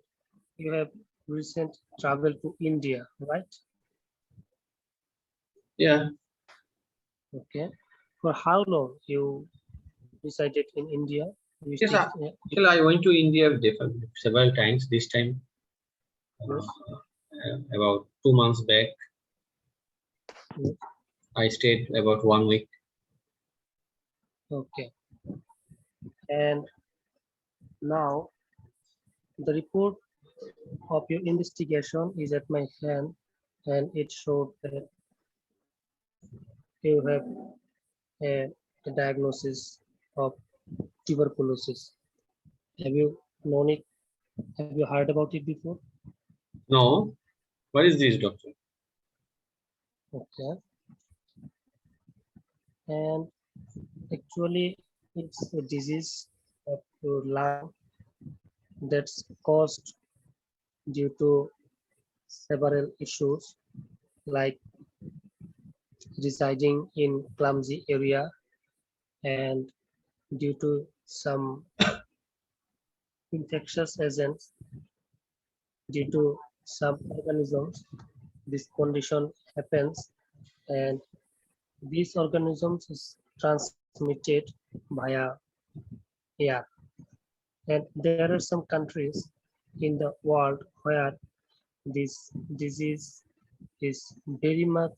you have recent travel to India, right? Yeah, Okay. For how long you resided in India? You yes, stayed, actually I went to India several times. This time, yes, about 2 months back, yes. I stayed about 1 week. Okay. And now the report of your investigation is at my hand, and it showed that you have a diagnosis of tuberculosis. Have you known it? Have you heard about it before? No. What is this, doctor? Okay. And actually, it's a disease of your lung that's caused due to several issues like residing in clumsy area and due to some infectious agents due to some organisms this condition happens and these organisms is transmitted via air and there are some countries in the world where this disease is very much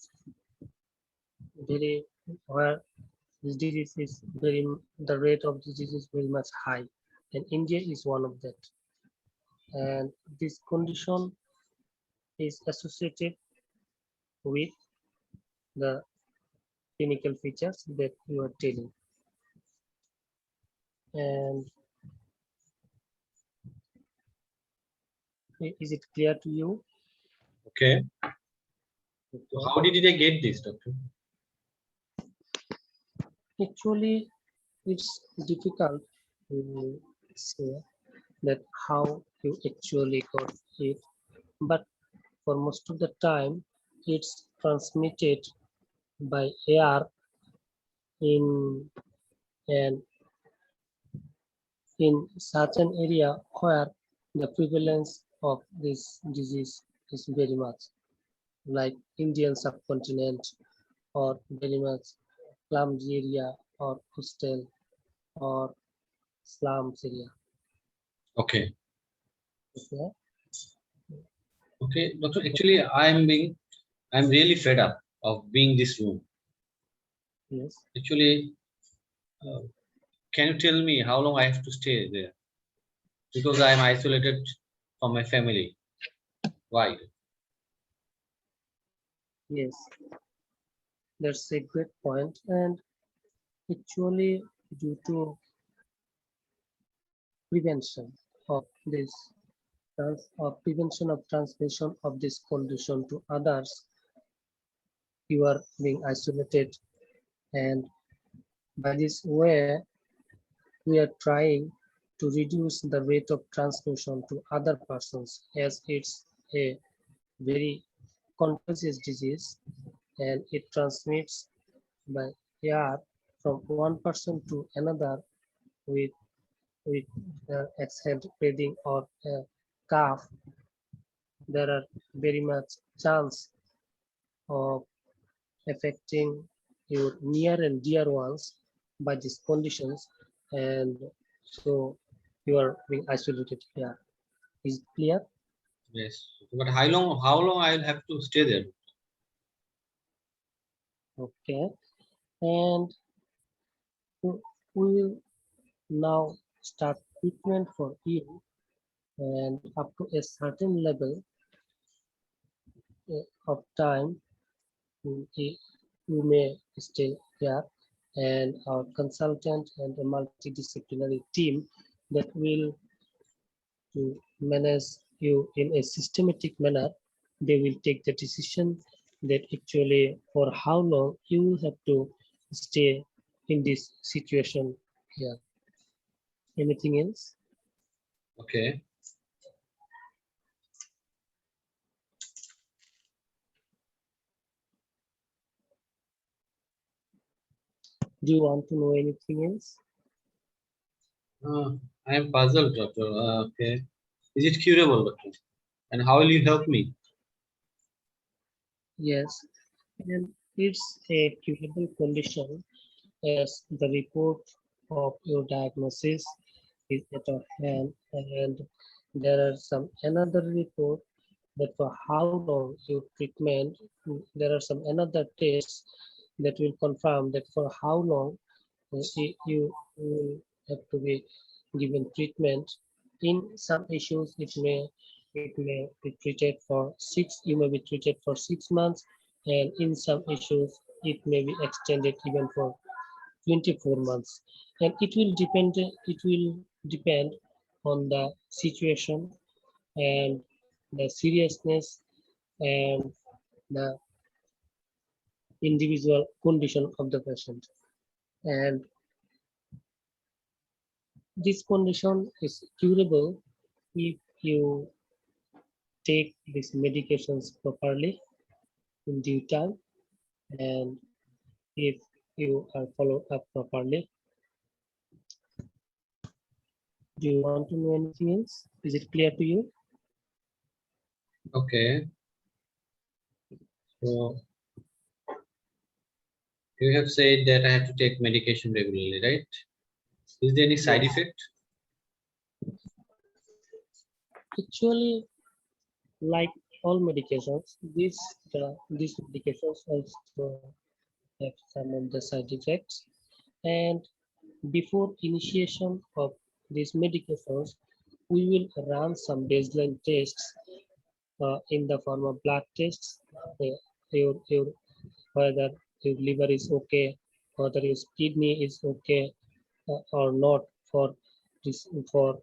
very where this disease is very the rate of disease is very much high and India is one of that and this condition is associated with the clinical features that you are telling and is it clear to you? Okay. So how did I get this, doctor? Actually, it's difficult to say that how you actually got it, but for most of the time, it's transmitted by air in and in certain area where the prevalence of this disease is very much, like Indian subcontinent or very much slums area or coastal or slums area. Okay. Okay. Okay, doctor. Actually, I'm really fed up of being this room. Yes. Actually, uh, can you tell me how long I have to stay there? Because I am isolated from my family. Why? Yes. That's a great point. And actually, due to prevention of this prevention of transmission of this condition to others, you are being isolated, and by this way, we are trying to reduce the rate of transmission to other persons as it's a very contagious disease and it transmits by air from one person to another with with exhaled breathing or cough. There are very much chance of affecting your near and dear ones by these conditions, and so you are being isolated here. Is it clear? Yes. But how long I'll have to stay there? Okay. And we will now start treatment for you and up to a certain level of time you may stay here and our consultant and a multidisciplinary team that will to manage you in a systematic manner. They will take the decision that actually for how long you will have to stay in this situation here. Anything else? Okay. Do you want to know anything else? I am puzzled, doctor. Okay. Is it curable, doctor? And how will you help me? Yes, and it's a curable condition as the report of your diagnosis is at our hand and there are some another report that for how long your treatment, there are some another tests that will confirm that for how long you will have to be given treatment. In some issues, it may it may be treated for you may be treated for 6 months, and in some issues, it may be extended even for 24 months. And it will depend on the situation and the seriousness and the individual condition of the patient. And this condition is curable if you take these medications properly in due time, and if you are followed up properly. Do you want to know anything else? Is it clear to you? Okay. So you have said that I have to take medication regularly, right? Is there any side Yes. effect? Actually, like all medications, these medications also have some of the side effects. And before initiation of these medications, we will run some baseline tests in the form of blood tests. Your whether your liver is okay, whether your kidney is okay or not for this for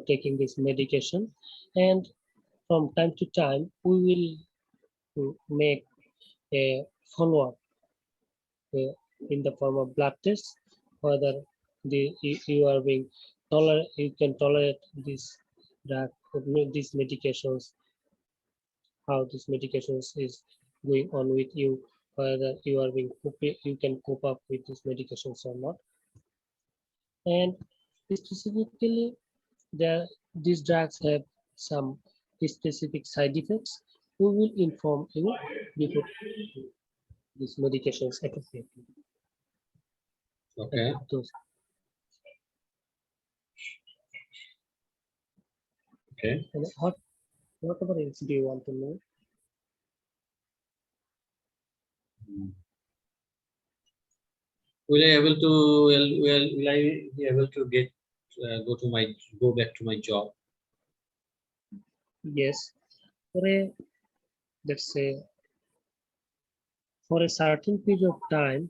taking this medication. And from time to time, we will make a follow-up in the form of blood tests, whether you are being you can tolerate this drug, these medications, how these medications is going on with you, whether you can cope up with these medications or not. And specifically, these drugs have some specific side effects. We will inform you before these medications appropriately. Okay. Those. Okay. And whatever else do you want to know? Will I able to will I be able to get go back to my job? Yes, for a let's say for a certain period of time,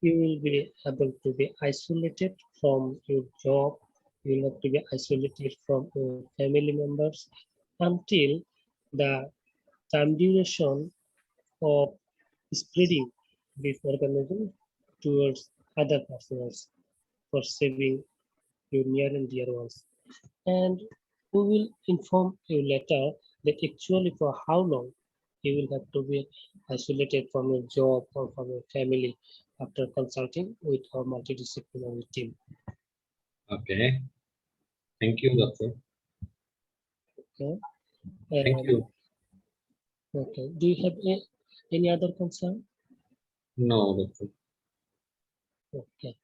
you will be able to be isolated from your job. You will have to be isolated from your family members until the time duration of spreading this organism towards other persons for saving your near and dear ones. And we will inform you later that actually for how long you will have to be isolated from your job or from your family after consulting with our multidisciplinary team. Okay. Thank you, doctor. Okay. Thank you. Okay. Do you have any other concern? No, doctor. Okay.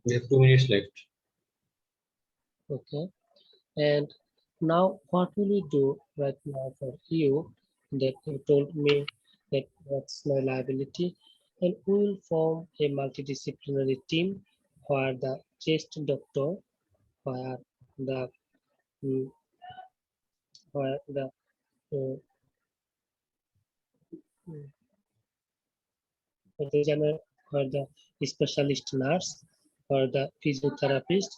We have 2 minutes left. Okay. And now what will we do right now for you that you told me that what's my liability, and we will form a multidisciplinary team where the chest doctor, where the mm, where the uh, mm, where the specialist nurse, or the physiotherapist,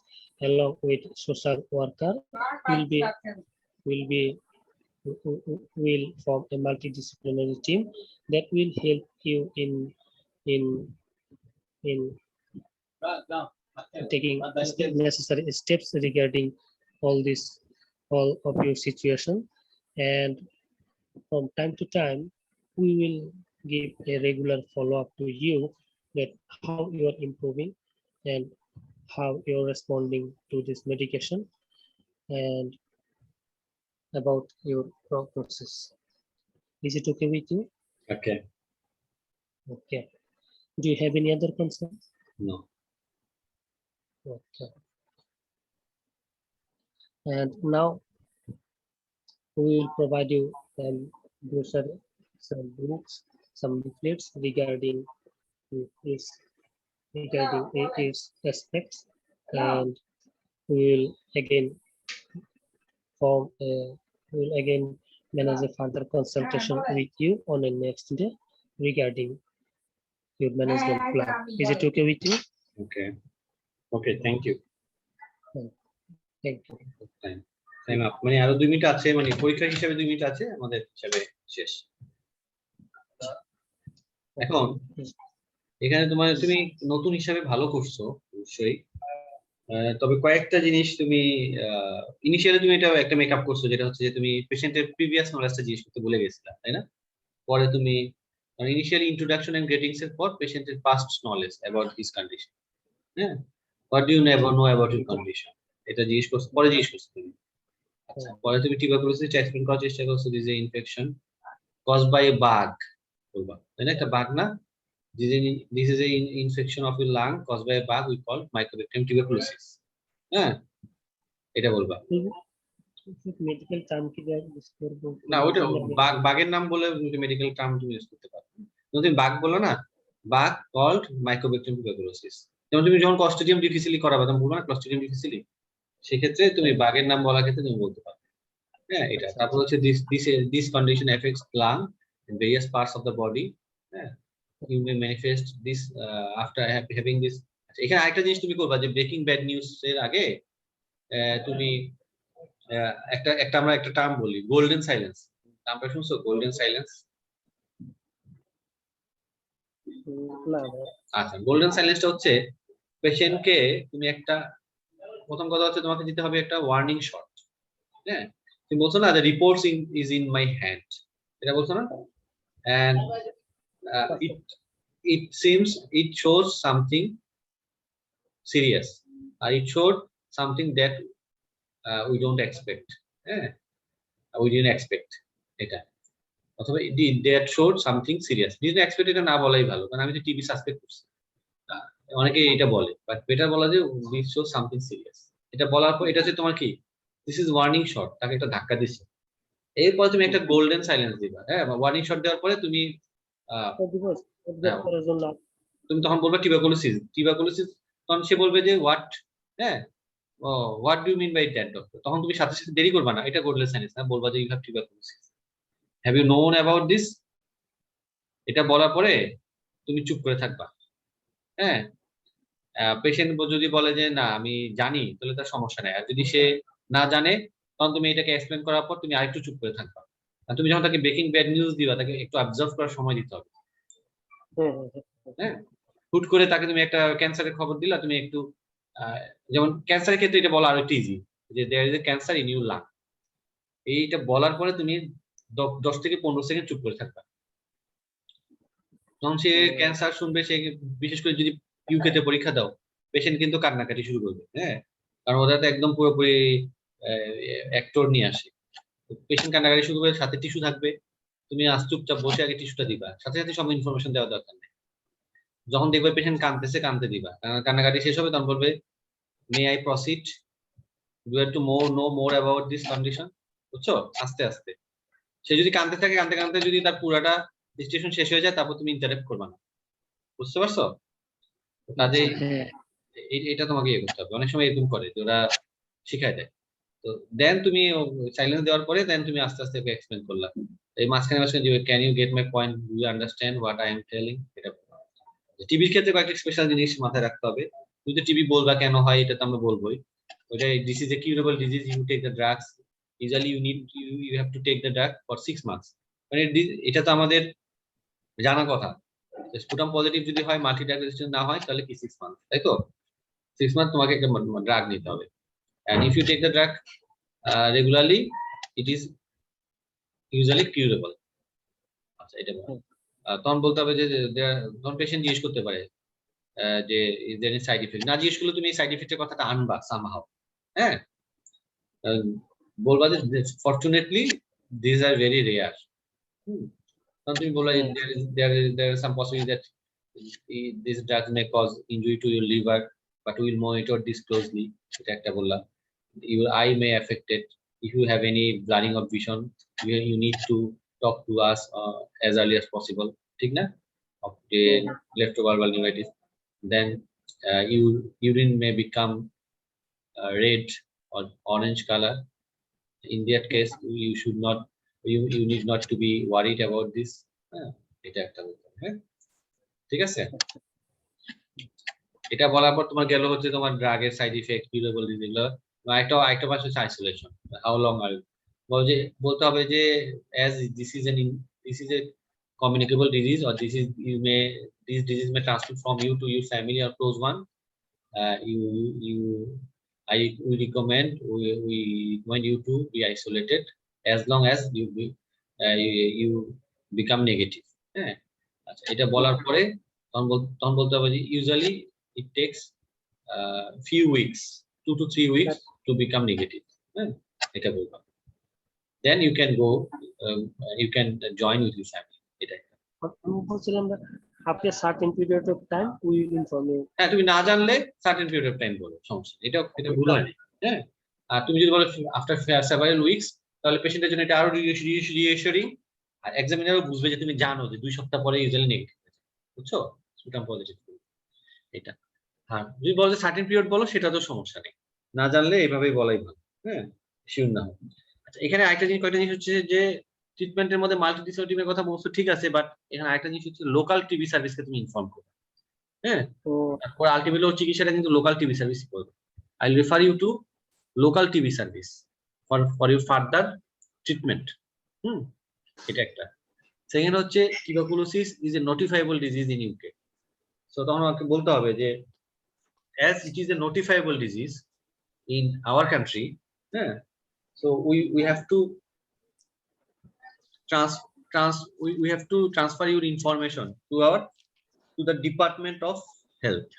along with social worker will be will be will form a multidisciplinary team that will help you in in taking necessary steps regarding all of your situation. And from time to time, we will give a regular follow-up to you that how you are improving and how you're responding to this medication and about your prognosis. Is it okay with you? Okay. Okay. Do you have any other concerns? No. Okay. And now we will provide you brochure, some books, some leaflets regarding its its aspects, and we will again form will again manage a further consultation with you on the next day regarding your management plan. Is it okay with you? Okay. Okay, thank you. Thank you. Time up, মানে আরো 2 minute আছে, মানে পরীক্ষা হিসেবে 2 minute আছে আমাদের হিসাবে শেষ। এখন এখানে তুমি নতুন হিসাবে ভালো করছো অবশ্যই, তবে কয়েকটা জিনিস তুমি ইনিশিয়ালি তুমি এটা একটা মেকআপ করছো, যেটা হচ্ছে যে তুমি পেশেন্টের প্রিভিয়াস নলেজটা জিজ্ঞেস করতে ভুলে গেছিলা, তাই না? পরে তুমি ইনিশিয়ালি ইন্ট্রোডাকশন এন্ড গ্রেটিংস এর পর পেশেন্টের past knowledge about his condition, হ্যাঁ, what do you never know about your condition, এটা জিজ্ঞেস করছো, পরে জিজ্ঞেস করছো তুমি। আচ্ছা, পরে তুমি টিউবারকুলোসিস এক্সপ্লেইন করার চেষ্টা করছো, this is infection caused by a bug, বলবা তাই না? একটা বাগ না, this is a infection of your lung caused by a bug we call mycobacterium tuberculosis, হ্যাঁ, এটা বলবা। মেডিকেল টার্ম কি ইউজ করব না, ওটা বাগের নাম বলে মেডিকেল টার্ম তুমি ইউজ করতে পারো। তুমি বাগ বলো না, বাগ কল্ড মাইক্রোব্যাকটেরিয়াম টিউবারকুলোসিস। যেমন তুমি যখন ক্লস্ট্রিডিয়াম ডিফিসিলি করাবে, তখন বলবো না ক্লস্ট্রিডিয়াম ডিফিসিলি, সেক্ষেত্রে তুমি বাগের নাম বলার ক্ষেত্রে তুমি বলতে পারো, হ্যাঁ, এটা। তারপর হচ্ছে this condition affects lung and various parts of the body, হ্যাঁ, you may manifest this after having this. এখানে আরেকটা জিনিস তুমি করবা, যে ব্রেকিং ব্যাড নিউজ এর আগে তুমি আমরা একটা টার্ম বলি, গোল্ডেন সাইলেন্স। নামটা শুনছো, গোল্ডেন সাইলেন্স? না। আচ্ছা, গোল্ডেন সাইলেন্সটা হচ্ছে পেশেন্টকে তুমি একটা, প্রথম কথা হচ্ছে তোমাকে দিতে হবে একটা ওয়ার্নিং শট, হ্যাঁ। তুমি বলছো না যে reports is in my hand, এটা বলছো না? and it seems it shows something serious, or it showed something that we don't expect, we didn't expect, এটা অথবা that showed something serious, didn't expect এটা না বলাই ভালো, কারণ আমি তো টিবি সাসপেক্ট করছি, অনেকে এটা বলে, বাট বেটার বলা যে this shows something serious। এটা বলার পর এটা হচ্ছে তোমার কি, this is warning shot, তাকে একটা ধাক্কা দিচ্ছে, এরপর তুমি একটা গোল্ডেন সাইলেন্স দিবা, হ্যাঁ, ওয়ার্নিং শট দেওয়ার পরে তুমি তুমি তখন বলবে টিউবারকুলোসিস, তখন সে বলবে যে হোয়াট, হ্যাঁ, what do you mean by that doctor, তখন তুমি সাথে সাথে দেরি করবা না, এটা গোল্ডেন সাইলেন্স না, বলবা যে you have tuberculosis, have you known about this, এটা বলার পরে তুমি চুপ করে থাকবা, হ্যাঁ। পেশেন্ট যদি বলে যে না আমি জানি, তাহলে তার সমস্যা নেই, আর যদি সে না জানে, তখন তুমি এটাকে এক্সপ্লেন করার পর তুমি আরেকটু চুপ করে থাকবা। আর তুমি যখন তাকে ব্রেকিং ব্যাড নিউজ দিবা, তাকে একটু অবজার্ভ করার সময় দিতে হবে, হ্যাঁ। হুট করে তাকে তুমি একটা ক্যান্সারের খবর দিলা, তুমি একটু যেমন ক্যান্সারের ক্ষেত্রে এটা বলা আরো একটু ইজি, যে there is a cancer in your lung, এইটা বলার পরে তুমি 10 থেকে 15 সেকেন্ড চুপ করে থাকবা। যখন সে ক্যান্সার শুনবে, সে বিশেষ করে যদি ইউকেতে পরীক্ষা দাও, পেশেন্ট কিন্তু কান্নাকাটি শুরু করবে, হ্যাঁ, কারণ ওরা তো একদম পুরোপুরি অ্যাক্টর নিয়ে আসে, পেশেন্ট কান্নাকাটি শুরু করবে, সাথে টিস্যু থাকবে, তুমি চুপচাপ বসে আগে টিস্যুটা দিবা, সাথে সাথে সব ইনফরমেশন দেওয়া দরকার নেই। যখন দেখবে পেশেন্ট কাঁদতেছে, কাঁদতে দিবা, কান্নাকাটি শেষ হবে, তখন বলবে may I proceed, do have to know more about this condition, বুঝছো? আস্তে আস্তে সে যদি কাঁদতে থাকে, কাঁদতে কাঁদতে যদি তার পুরাটা স্টেশন শেষ হয়ে যায়, তারপর তুমি ইন্টারাপ্ট করবা না, বুঝতে পারছো? কাজে এটা তোমাকে ইয়ে করতে হবে, অনেক সময় এরকম করে যে ওরা শিখায় দেয়, তো দেন তুমি সাইলেন্স দেওয়ার পরে দেন তুমি আস্তে আস্তে এক্সপ্লেন করলা, এই মাঝখানে যে can you get my point, do you understand what I am telling, এটা। টিবির ক্ষেত্রে কয়েকটা স্পেশাল জিনিস মাথায় রাখতে হবে, তুমি তো টিবি বলবা কেন হয়, এটা তো আমরা বলবোই, ওটা this is a curable disease, you take the drugs, usually you have to take the drug for 6 months, মানে এটা তো আমাদের জানা কথা, স্পুটাম পজিটিভ যদি হয়, মাল্টি ড্রাগ রেজিস্ট্যান্ট না হয়, তাহলে কি 6 months, তাই তো? 6 months তোমাকে একটা ড্রাগ নিতে হবে, and if you take the drug regularly, it is usually curable। আচ্ছা, এটা তখন বলতে হবে যে তখন পেশেন্ট জিজ্ঞেস করতে পারে যে is there any side effect, না জিজ্ঞেস করলে তুমি এই সাইড ইফেক্টের কথাটা আনবা সামহাউ, হ্যাঁ, বলবা যে fortunately this are very rare, তখন তুমি বলবা there is some possibility that this drug may cause injury to your liver, but we will monitor this closely, এটা একটা বললা। Your eye may affect it, if you have any blurring of vision, you need to talk to us as early as possible, ঠিক না, of the electrovulval neuritis, then urine may become red or orange color, In that case, you should not, you need not to be worried about this. এটা একটা ব্যাপার, হ্যাঁ, ঠিক আছে। এটা বলার পর তোমার গেল হচ্ছে তোমার ড্রাগের সাইড ইফেক্ট, কিউরেবল ডিজিজ, এগুলো। আরেকটা পাশ হচ্ছে আইসোলেশন। হাউ লং আর বলতে হবে যে as this is a communicable disease, or this disease may transmit from you to your family or close one. We recommend you to be isolated as long as you become negative. হ্যাঁ, আচ্ছা, এটা বলার পরে তখন বলতে হবে যে usually it takes few weeks, 2 to 3 weeks to become negative. হ্যাঁ, এটা বলবো। Then you can go, you can join with your family. এটা আমি বলছিলাম that after a certain period of time we will inform you. হ্যাঁ, তুমি না জানলে সার্টেন পিরিয়ড অফ টাইম বলো, সমস্যা নেই। এটা ভুল হয় না। হ্যাঁ, আর তুমি যদি বলো আফটার সেভারাল উইকস, তাহলে পেশেন্টের জন্য এটা আরো রিঅ্যাসুরিং, আর এক্সামিনারও বুঝবে যে তুমি জানো যে 2 সপ্তাহ পরে ইউজুয়ালি নেগেটিভ, বুঝছো, স্পুটাম পজিটিভ। এটা হ্যাঁ, যদি বলো যে সার্টেন পিরিয়ড বলো, সেটা তো সমস্যা নেই, না জানলে এভাবেই বলাই ভালো। হ্যাঁ, শিওর না হয়। আচ্ছা, এখানে কয়েকটা জিনিস হচ্ছে যে ট্রিটমেন্টের মধ্যে মাল্টিডিসিপ্লিনারি টিমের কথা বলছো, ঠিক আছে, বাট এখানে আরেকটা জিনিস হচ্ছে লোকাল টিবি সার্ভিসকে তুমি ইনফর্ম করো। হ্যাঁ, তো তারপর আলটিমেটলি ওর চিকিৎসাটা কিন্তু লোকাল টিবি সার্ভিস করবে। I will refer you to local TB service for your further treatment. এটা একটা। সেকেন্ড হচ্ছে tuberculosis is a notifiable disease in UK. So তখন আমাকে বলতে হবে যে as it is a notifiable disease in our country, so we have to we have to transfer your information to the Department of Health.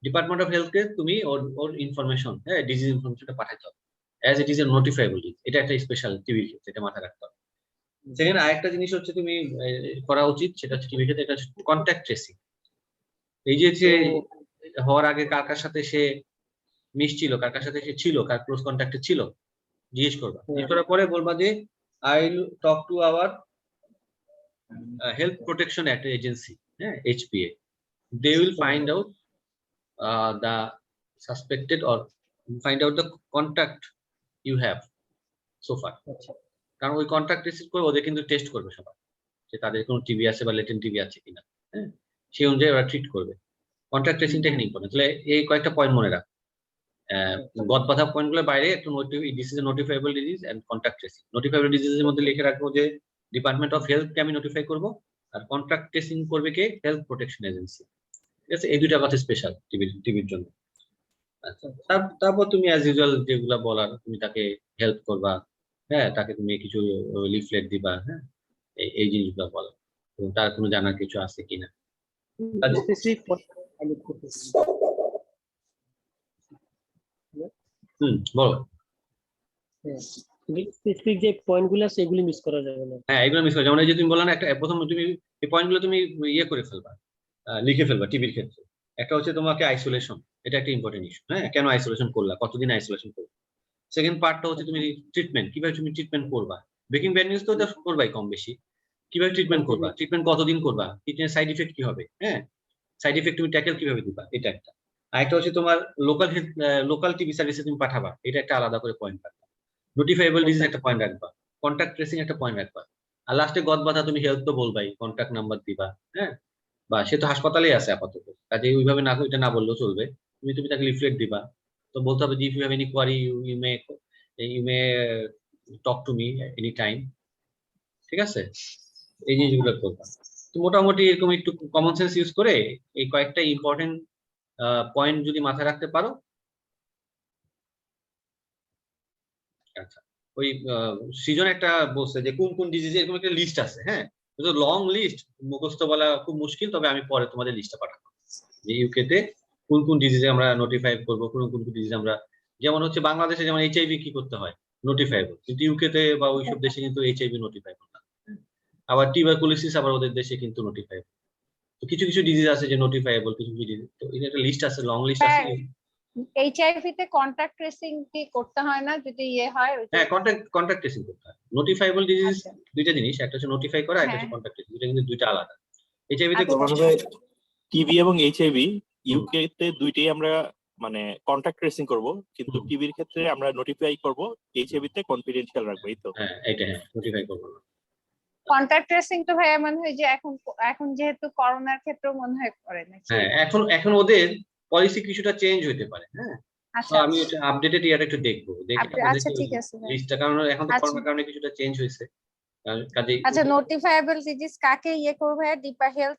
Department of Health কে তুমি ওর information, disease ইনফরমেশনটা পাঠাতে হবে, as it is a notifiable disease. এটা একটা special TB ক্ষেত্রে, এটা মাথায় রাখতে হবে। সেকেন্ড আরেকটা জিনিস হচ্ছে তুমি করা উচিত, সেটা হচ্ছে টিবি ক্ষেত্রে এটা কন্ট্যাক্ট ট্রেসিং। এই যে হওয়ার আগে কার সাথে সে মিশছিল, কার সাথে সে ছিল, কার ক্লোজ কন্ট্যাক্টে ছিল, জিজ্ঞেস করবা। জিজ্ঞেস করার পরে বলবা যে I will talk to our health protection act agency, HPA. They will find out the suspected or find out the contact you have so far. কারণ ওই কন্ট্যাক্ট রিসিভ করে ওদের কিন্তু টেস্ট করবে সবাই, যে তাদের কোনো টিবি আছে বা লেটেন্ট টিবি আছে কিনা। হ্যাঁ, সেই অনুযায়ী ওরা ট্রিট করবে। কন্ট্যাক্ট ট্রেসিংটা এখানে ইম্পর্টেন্ট। তাহলে এই কয়েকটা পয়েন্ট মনে রাখ। গদবাধা পয়েন্টগুলোর বাইরে একটু this is a notifiable disease and contact tracing. Notifiable ডিজিজের মধ্যে লিখে রাখবো যে ডিপার্টমেন্ট অফ হেলথকে আমি নোটিফাই করবো, আর কন্ট্যাক্ট ট্রেসিং করবে কে, হেলথ প্রোটেকশন এজেন্সি। ঠিক আছে, এই দুইটা কথা স্পেশাল টিবির জন্য। আচ্ছা, তারপর তুমি অ্যাজ ইউজুয়াল যেগুলা বলার, তুমি তাকে হেল্প করবা। হ্যাঁ, তাকে তুমি কিছু লিফলেট দিবা। হ্যাঁ, এই জিনিসগুলো বলো, এবং তার কোনো জানার কিছু আছে কিনা। Specific point I look for. বলো। স্পেসিফিক যে পয়েন্টগুলো আছে এগুলি মিস করা যাবে না। হ্যাঁ, এগুলো মিস করা যেমন এই যে তুমি বললে না, একটা প্রথম তুমি এই পয়েন্টগুলো তুমি ইয়ে করে ফেলবা, লিখে ফেলবা টিবির ক্ষেত্রে। একটা হচ্ছে তোমাকে আইসোলেশন, এটা একটা ইম্পর্টেন্ট ইস্যু। হ্যাঁ, কেন আইসোলেশন করলা, কতদিন আইসোলেশন করবে। সেকেন্ড পার্টটা হচ্ছে তুমি ট্রিটমেন্ট, কিভাবে তুমি ট্রিটমেন্ট করবা। ব্রেকিং ব্যাড নিউজ তো করবাই কম বেশি, কিভাবে ট্রিটমেন্ট করবা, ট্রিটমেন্ট কতদিন করবা, ট্রিটমেন্ট সাইড ইফেক্ট কি হবে। হ্যাঁ, সাইড ইফেক্ট তুমি ট্যাকেল কিভাবে দিবা, এটা একটা। আরেকটা হচ্ছে তোমার লোকাল টিবি সার্ভিসে তুমি পাঠাবা, এটা একটা আলাদা করে পয়েন্ট রাখবা। নোটিফাইবল ডিজিজ একটা পয়েন্ট রাখবা, কন্ট্যাক্ট ট্রেসিং একটা পয়েন্ট রাখবা, আর লাস্টে গদবাধা তুমি হেলথ তো বলবাই, কন্ট্যাক্ট নাম্বার দিবা। হ্যাঁ, বা সে তো হাসপাতালেই আছে আপাতত, কাজে ওইভাবে না, এটা না বললেও চলবে। তুমি তাকে লিফলেট দিবা, তো বলতে হবে যে if you have any query you may talk to me anytime. ঠিক আছে, এই জিনিসগুলো করবা। তো মোটামুটি এরকম একটু কমন সেন্স ইউজ করে এই কয়েকটা ইম্পর্টেন্ট পয়েন্ট যদি মাথায় রাখতে পারো। আচ্ছা, ওই সৃজন একটা বলছে যে কোন কোন ডিজিজ, এরকম একটা লিস্ট আছে। হ্যাঁ, লং লিস্ট, মুখস্থ বলা খুব মুশকিল, তবে আমি পরে তোমাদের লিস্টটা পাঠাবো যে ইউকে তে কোন কোন ডিজিজে আমরা নোটিফাই করবো, কোন কোন ডিজিজ আমরা, যেমন হচ্ছে বাংলাদেশে যেমন এইচআইভি কি করতে হয়, নোটিফাইবল, কিন্তু ইউকে তে বা ওইসব দেশে কিন্তু এইচআইভি নোটিফাইবল না। আবার টিউবারকুলোসিস আবার ওদের দেশে কিন্তু নোটিফাইবল। তো কিছু কিছু ডিজিজ আছে যে নোটিফাইবল, কিছু কিছু ডিজিজ, তো এর একটা লিস্ট আছে, লং লিস্ট আছে। এইচআইভি তে কন্টাক্ট ট্রেসিং কি করতে হয় না, যদি ইয়ে হয়? হ্যাঁ, কন্টাক্ট ট্রেসিং করতে হয়। নোটিফাইবল ডিজিজ দুইটা জিনিস, একটা হচ্ছে নোটিফাই করা, একটা হচ্ছে কন্টাক্ট ট্রেসিং, দুটো কিন্তু দুইটা আলাদা। এইচআইভি তে টিবি এবং এইচআইভি ইউকে তে দুইটাই আমরা মানে কন্ট্যাক্ট ট্রেসিং করব, কিন্তু হুম। টিভির ক্ষেত্রে আমরা নোটিফাই করব, এইচএবি তে কনফিডেন্সিয়াল রাখবো, এই তো? হ্যাঁ, এটা হ্যাঁ নোটিফাই করবো না। কন্টাক্ট ট্রেসিং তো ভাইয়া মনে হয় যে এখন যেহেতু করোনার ক্ষেত্রেও মনে হয় করে নাকি? হ্যাঁ, এখন ওদের পলিসি কিছুটা চেঞ্জ হতে পারে। হ্যাঁ, তো আচ্ছা আমি এটা আপডেটেড ইয়ার একটু দেখবো, দেখে আচ্ছা ঠিক আছে ভাইয়া। লিস্টটা, কারণ এখন তো আচ্ছা করোনার কারণে কিছুটা চেঞ্জ হয়েছে, কাজেই আচ্ছা, নোটিফাইবল ডিজিজ কাকে ইয়ে করবে? হেলথ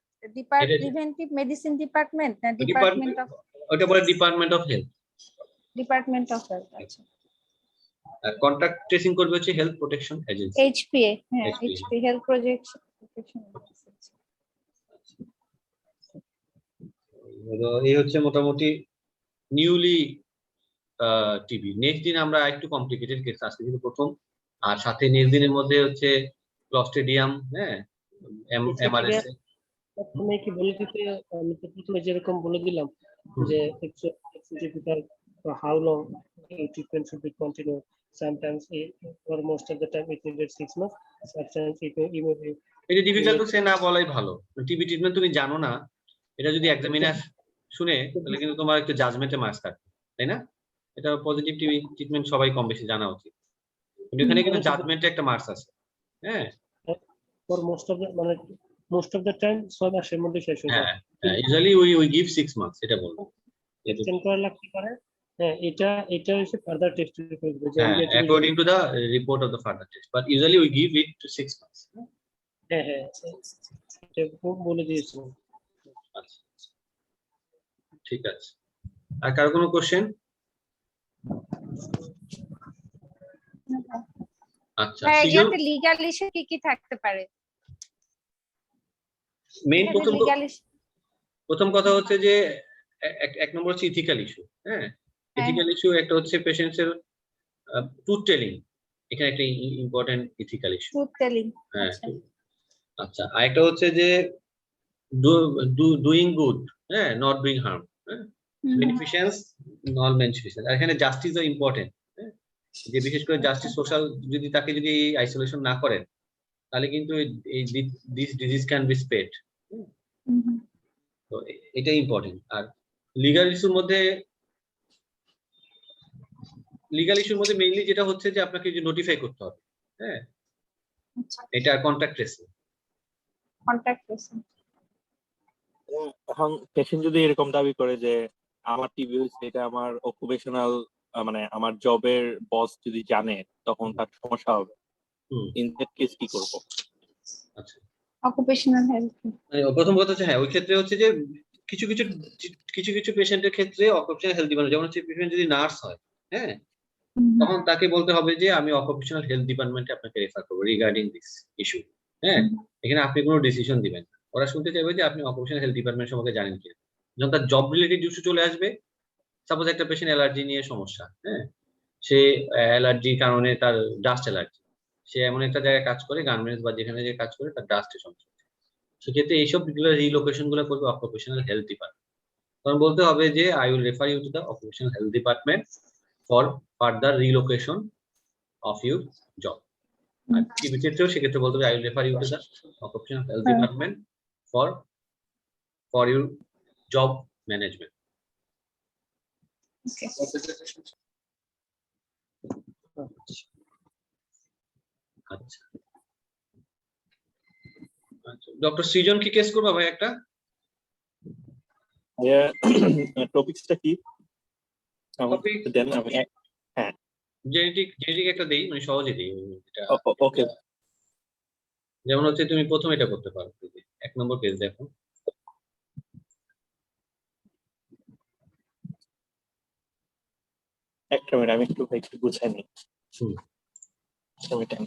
প্রিভেন্টিভ মেডিসিন ডিপার্টমেন্ট না ডিপার্টমেন্ট ডিপার্টমেন্ট, অফ ওটা বলে ডিপার্টমেন্ট অফ হেলথ। হেলথ? আচ্ছা, আর কন্ট্যাক্ট ট্রেসিং করবে হচ্ছে হেলথ প্রোটেকশন এজেন্সি, এইচপিএ, হ্যাঁ HPA এইচপি হেলথ প্রোটেকশন। এই হচ্ছে মোটামুটি নিউলি টিভি। নেক্সট দিন আমরা একটু কমপ্লিকেটেড কেস আসছে কিন্তু প্রথম, আর সাথে নেক্সট দিনের মধ্যে হচ্ছে ক্লস্ট্রিডিয়াম, হ্যাঁ, এমআরএস। প্রথমে কি বলে দিতে, আমি তো প্রথমে যেরকম বলে দিলাম যে typical how long a treatment should be continued. Sometimes or most of the time it needed 6 months. Sometimes it may এটা ডিফিকাল্ট তো সে না বলাই ভালো। টিবি ট্রিটমেন্ট তুমি জানো না, এটা যদি এক্সামিনার শুনে তাহলে কিন্তু তোমার একটু জাজমেন্টে মার্কস থাকবে, তাই না? এটা পজিটিভ টিবি ট্রিটমেন্ট সবাই কম বেশি জানা উচিত, কিন্তু এখানে কিন্তু জাজমেন্টে একটা মার্কস আছে। হ্যাঁ for most of the time 6 মাসের মধ্যে শেষ হয়ে যায়। হ্যাঁ, ইউজুয়ালি উই গিভ 6 মার্কস, এটা বলবো। এক্সটেন্ড করা লাগতে পারে। হ্যাঁ, এটা হচ্ছে ফার্দার টেস্ট করবে যে হ্যাঁ, according to the report of the further test, but usually we give it to 6 marks. হ্যাঁ হ্যাঁ, এটা বলে দিয়েছি। আচ্ছা, ঠিক আছে। আর কারো কোনো কোশ্চেন? আচ্ছা, হ্যাঁ, সৃজন, এতে লিগ্যাল ইস্যু কি কি থাকতে পারে? মেইন এখানে লিগ্যাল ইস্যু। প্রথম কথা হচ্ছে যে এক নম্বর হচ্ছে ইথিক্যাল ইস্যু। হ্যাঁ, ইথিক্যাল ইস্যু একটা হচ্ছে পেশেন্টসের ট্রুথ টেলিং, এখানে একটা important ethical issue. Truth telling. হ্যাঁ, আচ্ছা, আরেকটা হচ্ছে যে ডুইং গুড, হ্যাঁ, নট ডুইং হার্ম, হ্যাঁ, বেনিফিশিয়েন্স নন বেনিফিশিয়েন্স। আর এখানে জাস্টিসও ইম্পর্টেন্ট, হ্যাঁ, যে বিশেষ করে জাস্টিস সোশ্যাল, যদি তাকে যদি আইসোলেশন না করেন তাহলে কিন্তু এই this disease can be spread. তো এটাই ইম্পর্টেন্ট। আর লিগাল ইস্যুর মধ্যে মেইনলি যেটা হচ্ছে যে আপনাকে যে নোটিফাই করতে হবে, হ্যাঁ, এটা কন্ট্যাক্ট ট্রেসিং। এখন পেশেন্ট যদি এরকম দাবি করে যে আমার টিবি হয়েছে, এটা আমার অকুপেশনাল, মানে আমার জবের বস যদি জানে তখন তার সমস্যা হবে, ইন দ্যাট কেস কি করব? আচ্ছা, অকুপেশনাল হেলথ। প্রথম কথা হচ্ছে হ্যাঁ, ওই ক্ষেত্রে হচ্ছে যে কিছু কিছু পেশেন্টের ক্ষেত্রে অকুপেশনাল হেলথ ডিপার্টমেন্ট, যেমন হচ্ছে পেশেন্ট যদি নার্স হয়, হ্যাঁ, তখন তাকে বলতে হবে যে আমি অকুপেশনাল হেলথ ডিপার্টমেন্টে আপনাকে রেফার করবো রিগার্ডিং দিস ইস্যু। হ্যাঁ, এখানে আপনি কোনো ডিসিশন দিবেন না, ওরা শুনতে চাইবে যে আপনি অকুপেশনাল হেলথ ডিপার্টমেন্ট সম্পর্কে জানেন কিনা। যখন তার জব রিলেটেড ইস্যু চলে আসবে, সাপোজ একটা পেশেন্ট অ্যালার্জি নিয়ে সমস্যা, হ্যাঁ, সে অ্যালার্জির কারণে তার ডাস্ট অ্যালার্জি, সে এমন একটা জায়গায় কাজ করে, গার্মেন্টস বা যেখানে যে কাজ করে, তার ডাস্টের সমস্যা, সেক্ষেত্রে এইসব রিলোকেশন গুলো করবে অকুপেশনাল হেলথ ডিপার্টমেন্ট। তখন বলতে হবে যে I will refer you to the occupational health department for further relocation of your job. আর টিবি ক্ষেত্রেও সেক্ষেত্রে বলতে হবে I will refer you to the occupational health department for your job management. আচ্ছা, ডক্টর সৃজন কি কেস করবা ভাই একটা? টপিকসটা কি? টপিক দেন আমি জেনেটিক একটা দেই, মানে সহজে দেই এটা। ওকে, যেমন হচ্ছে তুমি প্রথম এটা করতে পারো, এক নম্বর পেজ দেখো। একটা মিনিট, আমি একটু গুছাই নিই। হুম। টাইম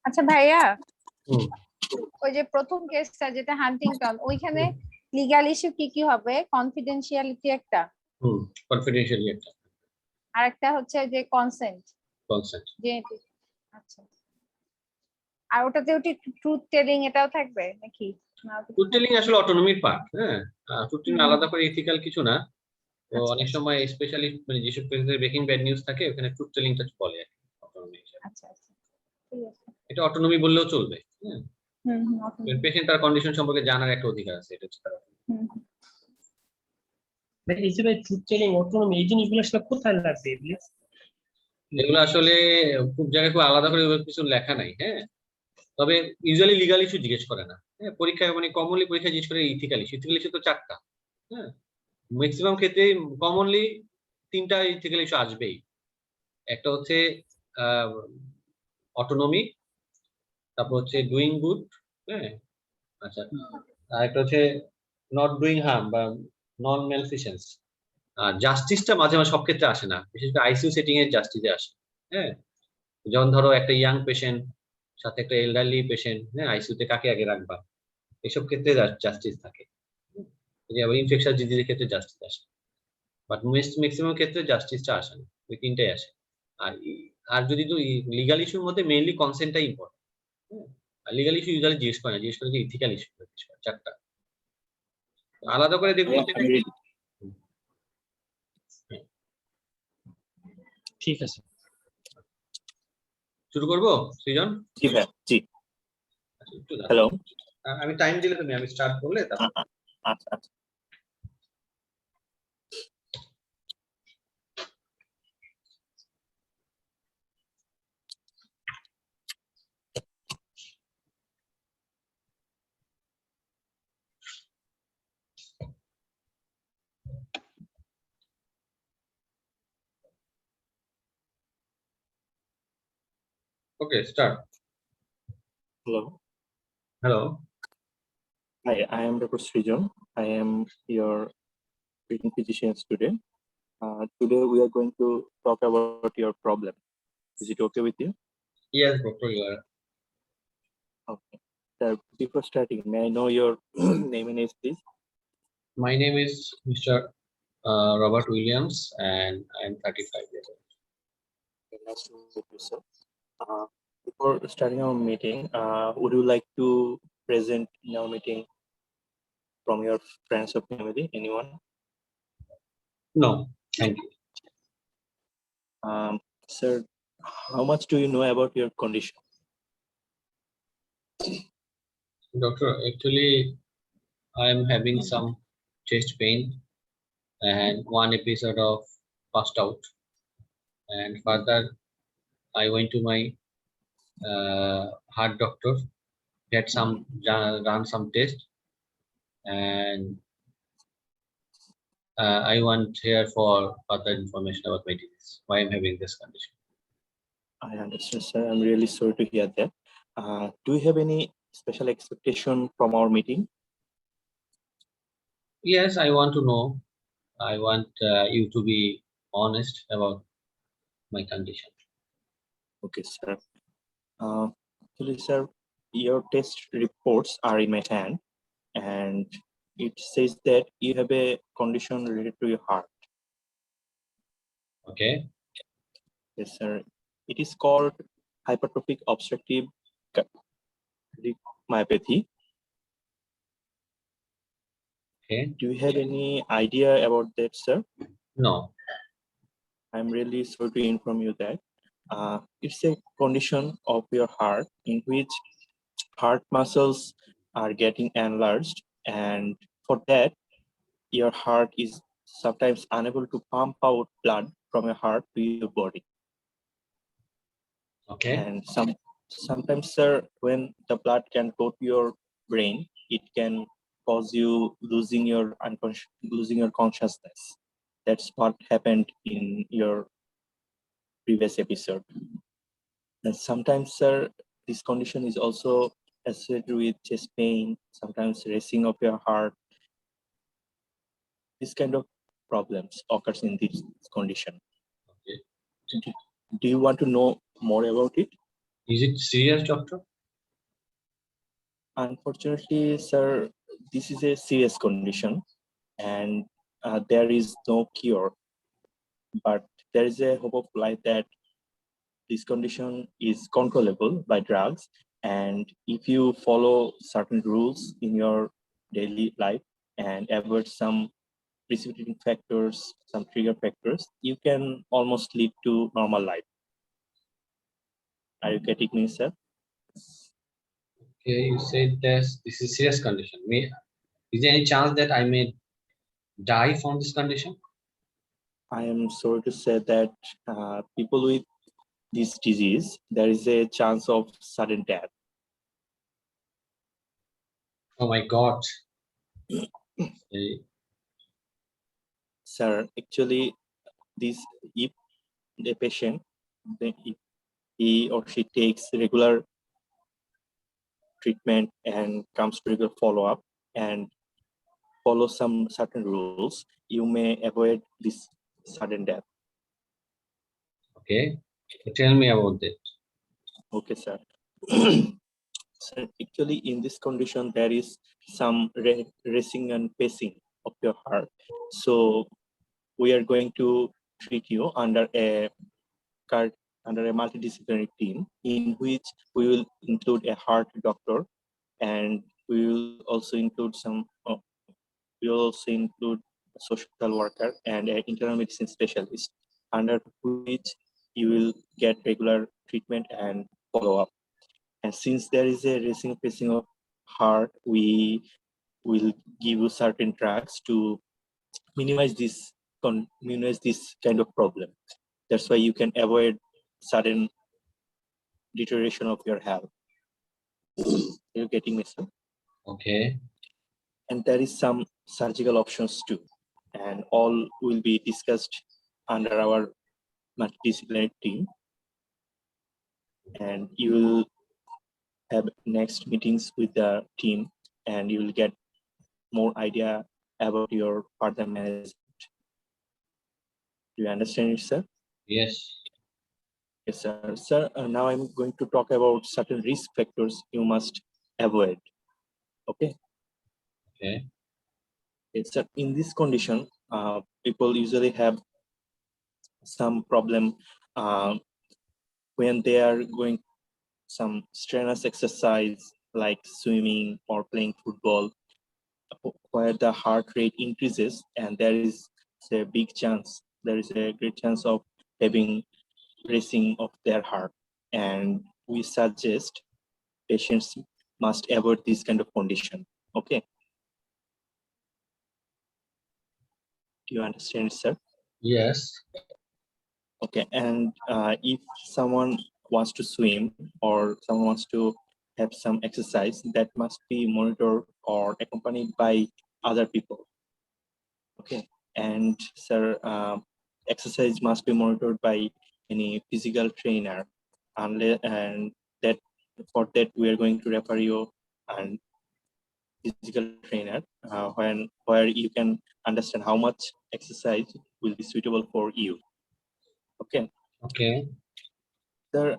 আচ্ছা ভাইয়া, হুম ওই যে প্রথম কেসটা যেটা হান্টিংটন, ওইখানে লিগ্যাল ইস্যু কি কি হবে? কনফিডেন্সিয়ালিটি একটা, হুম কনফিডেন্সিয়ালি একটা আর একটা হচ্ছে যে কনসেন্ট, কনসেপ্ট। জেনেটিক। আচ্ছা, আর ওটাতে ওটি ট্রুথ টেলিং এটাও থাকবে নাকি? না, ওটা ট্রুথ টেলিং থাকবে না। আসলে অটোনমির পার্ট, হ্যাঁ। ট্রুথ টেলিং হুম, আলাদা করে ইথিক্যাল কিছু না। তো আচ্ছা অনেক আচ্ছা সময় স্পেশালি মানে যেসব পেজে ব্রেকিং ব্যাড নিউজ থাকে ওখানে ট্রুথ টেলিংটা বলে আর কি, autonomy হিসেবে। আচ্ছা আচ্ছা, ঠিক আছে। এটা অটোনমি বললেও চলবে, হ্যাঁ। okay, পেশেন্ট তার কন্ডিশন সম্পর্কে জানার একটা অধিকার আছে, এটা হচ্ছে তার autonomy। হুম। ভাই এই যে ভাই ট্রুথ টেলিং, অটোনমি, এই জিনিসগুলো আসলে কোথায় লাগবে প্লিজ? এগুলো আসলে খুব জায়গায় খুব আলাদা করে ওইভাবে কিছু লেখা নাই, হ্যাঁ। তবে ইউজুয়ালি লিগাল ইস্যু জিজ্ঞেস করে না, হ্যাঁ। পরীক্ষায় মানে কমনলি পরীক্ষায় জিজ্ঞেস করে ইথিক্যাল ইস্যু। ইথিক্যাল ইস্যু তো 4টা, হ্যাঁ। ম্যাক্সিমাম ক্ষেত্রে কমনলি 3টা ইথিক্যাল ইস্যু আসবেই। একটা হচ্ছে অটোনমি, তারপর হচ্ছে ডুইং গুড, হ্যাঁ। আচ্ছা, আর একটা হচ্ছে নট ডুইং হার্ম বা নন ম্যালফিসেন্স। আর জাস্টিসটা মাঝে মাঝে সব ক্ষেত্রে আসে না, বিশেষ করে আইসিইউ সেটিং এর জাস্টিসে আসে, হ্যাঁ। যেমন ধরো একটা ইয়াং পেশেন্ট সাথে একটা এল্ডারলি পেশেন্ট, হ্যাঁ, আইসিইউতে কাকে আগে রাখবা, এসব ক্ষেত্রে জাস্টিস থাকে। এই যে আবার ইনফেকশন ডিজিজের ক্ষেত্রে জাস্টিস আসে, বাট ম্যাক্সিমাম ক্ষেত্রে জাস্টিসটা আসে না, ওই 3টাই আসে। আর আর যদি তো লিগাল ইস্যুর মধ্যে মেইনলি কনসেন্টটাই ইম্পর্টেন্ট, হ্যাঁ। আর লিগাল ইস্যু ইউজুয়ালি জিজ্ঞেস করে না, জিজ্ঞেস করে যে ইথিক্যাল ইস্যু জিজ্ঞেস করে 4টা। আলাদা করে দেখবো। আমি ready। ঠিক আছে। শুরু করবো সৃজন? জি ভাই, জি। আচ্ছা, একটু দাঁড়াও। হ্যালো। আমি টাইম দিলে তুমি, আমি স্টার্ট করলে তারপর। আচ্ছা আচ্ছা। Okay, start. Hello. Hello. Hi, I am Dr. Srijan. I am your treating physician today. Today we are going to talk about your problem. Is it okay with you? Yes doctor. Okay. Sir, before starting, may I know your name and age, please? My name is Mr. Robert Williams and I am 35 years old. Nice to meet you, sir. Before starting our meeting, would you like to present in our meeting from your friends or family, anyone? No, thank you. Sir, how much do you know about your condition? Doctor, actually I am having some chest pain and one episode of passed out, and further I went to my heart doctor, had some run some test, and I want here for further information about my disease, why I'm having this condition. I understand, sir. I'm really sorry to hear that. Do you have any special expectation from our meeting? Yes, I want to know. I want you to be honest about my condition. Okay, sir. Actually, sir, your test reports are in my hand, and it says that you have a condition related to your heart. Okay. Yes, sir. It is called hypertrophic obstructive cardiomyopathy. Okay. Do you have any idea about that, sir? No. I'm really sorry to inform you that it's a condition of your heart in which heart muscles are getting enlarged, and for that, your heart is sometimes unable to pump out blood from your heart to your body. Okay. And sometimes, sir, when the blood can go to your brain, it can cause you losing your consciousness. That's what happened in your previous episode. And sometimes, sir, this condition is also associated with chest pain, sometimes racing of your heart. This kind of problems occurs in this condition. Okay. Do you want to know more about it? Is it serious, doctor? Unfortunately, sir, this is a serious condition, and there is no cure. But there is a hope of life that this condition is controllable by drugs, and if you follow certain rules in your daily life and avoid some precipitating factors, some trigger factors, you can almost lead to normal life. Are you getting me, sir? Okay, you said this is serious condition. Is there any chance that I may die from this condition? I am sorry to say that people with this disease, there is a chance of sudden death. Oh my God. Okay. Sir, actually, this if the patient, if he or she takes regular treatment and comes to regular follow-up and follow some certain rules, you may avoid this sudden death. Okay. Tell me about that. Okay, sir. So actually, in this condition, there is some racing and pacing of your heart. So we are going to treat you under a multidisciplinary team in which we will include a heart doctor, and we will also include a social worker and an internal medicine specialist, under which you will get regular treatment and follow up. And since there is a racing pacing of heart, we will give you certain drugs to minimize this kind of problem. That's why you can avoid sudden deterioration of your health. You're getting me, sir? Okay. And there is some surgical options too, and all will be discussed under our multidisciplinary team. And you will have next meetings with the team, and you will get more idea about your further management. Do you understand it, sir? Yes. Yes, sir. Sir, now I'm going to talk about certain risk factors you must avoid. Okay. Okay. Yes, sir. In this condition, people usually have some problem when they are going some strenuous exercise like swimming or playing football, where the heart rate increases, and there is a great chance of having racing of their heart. And we suggest patients must avoid this kind of condition. Okay. Do you understand, sir? Yes. Okay. And if someone wants to swim or someone wants to have some exercise, that must be monitored or accompanied by other people. Okay. And sir, exercise must be monitored by any physical trainer, and that for that we are going to refer you and physical trainer where you can understand how much exercise will be suitable for you. Okay. Okay. Sir,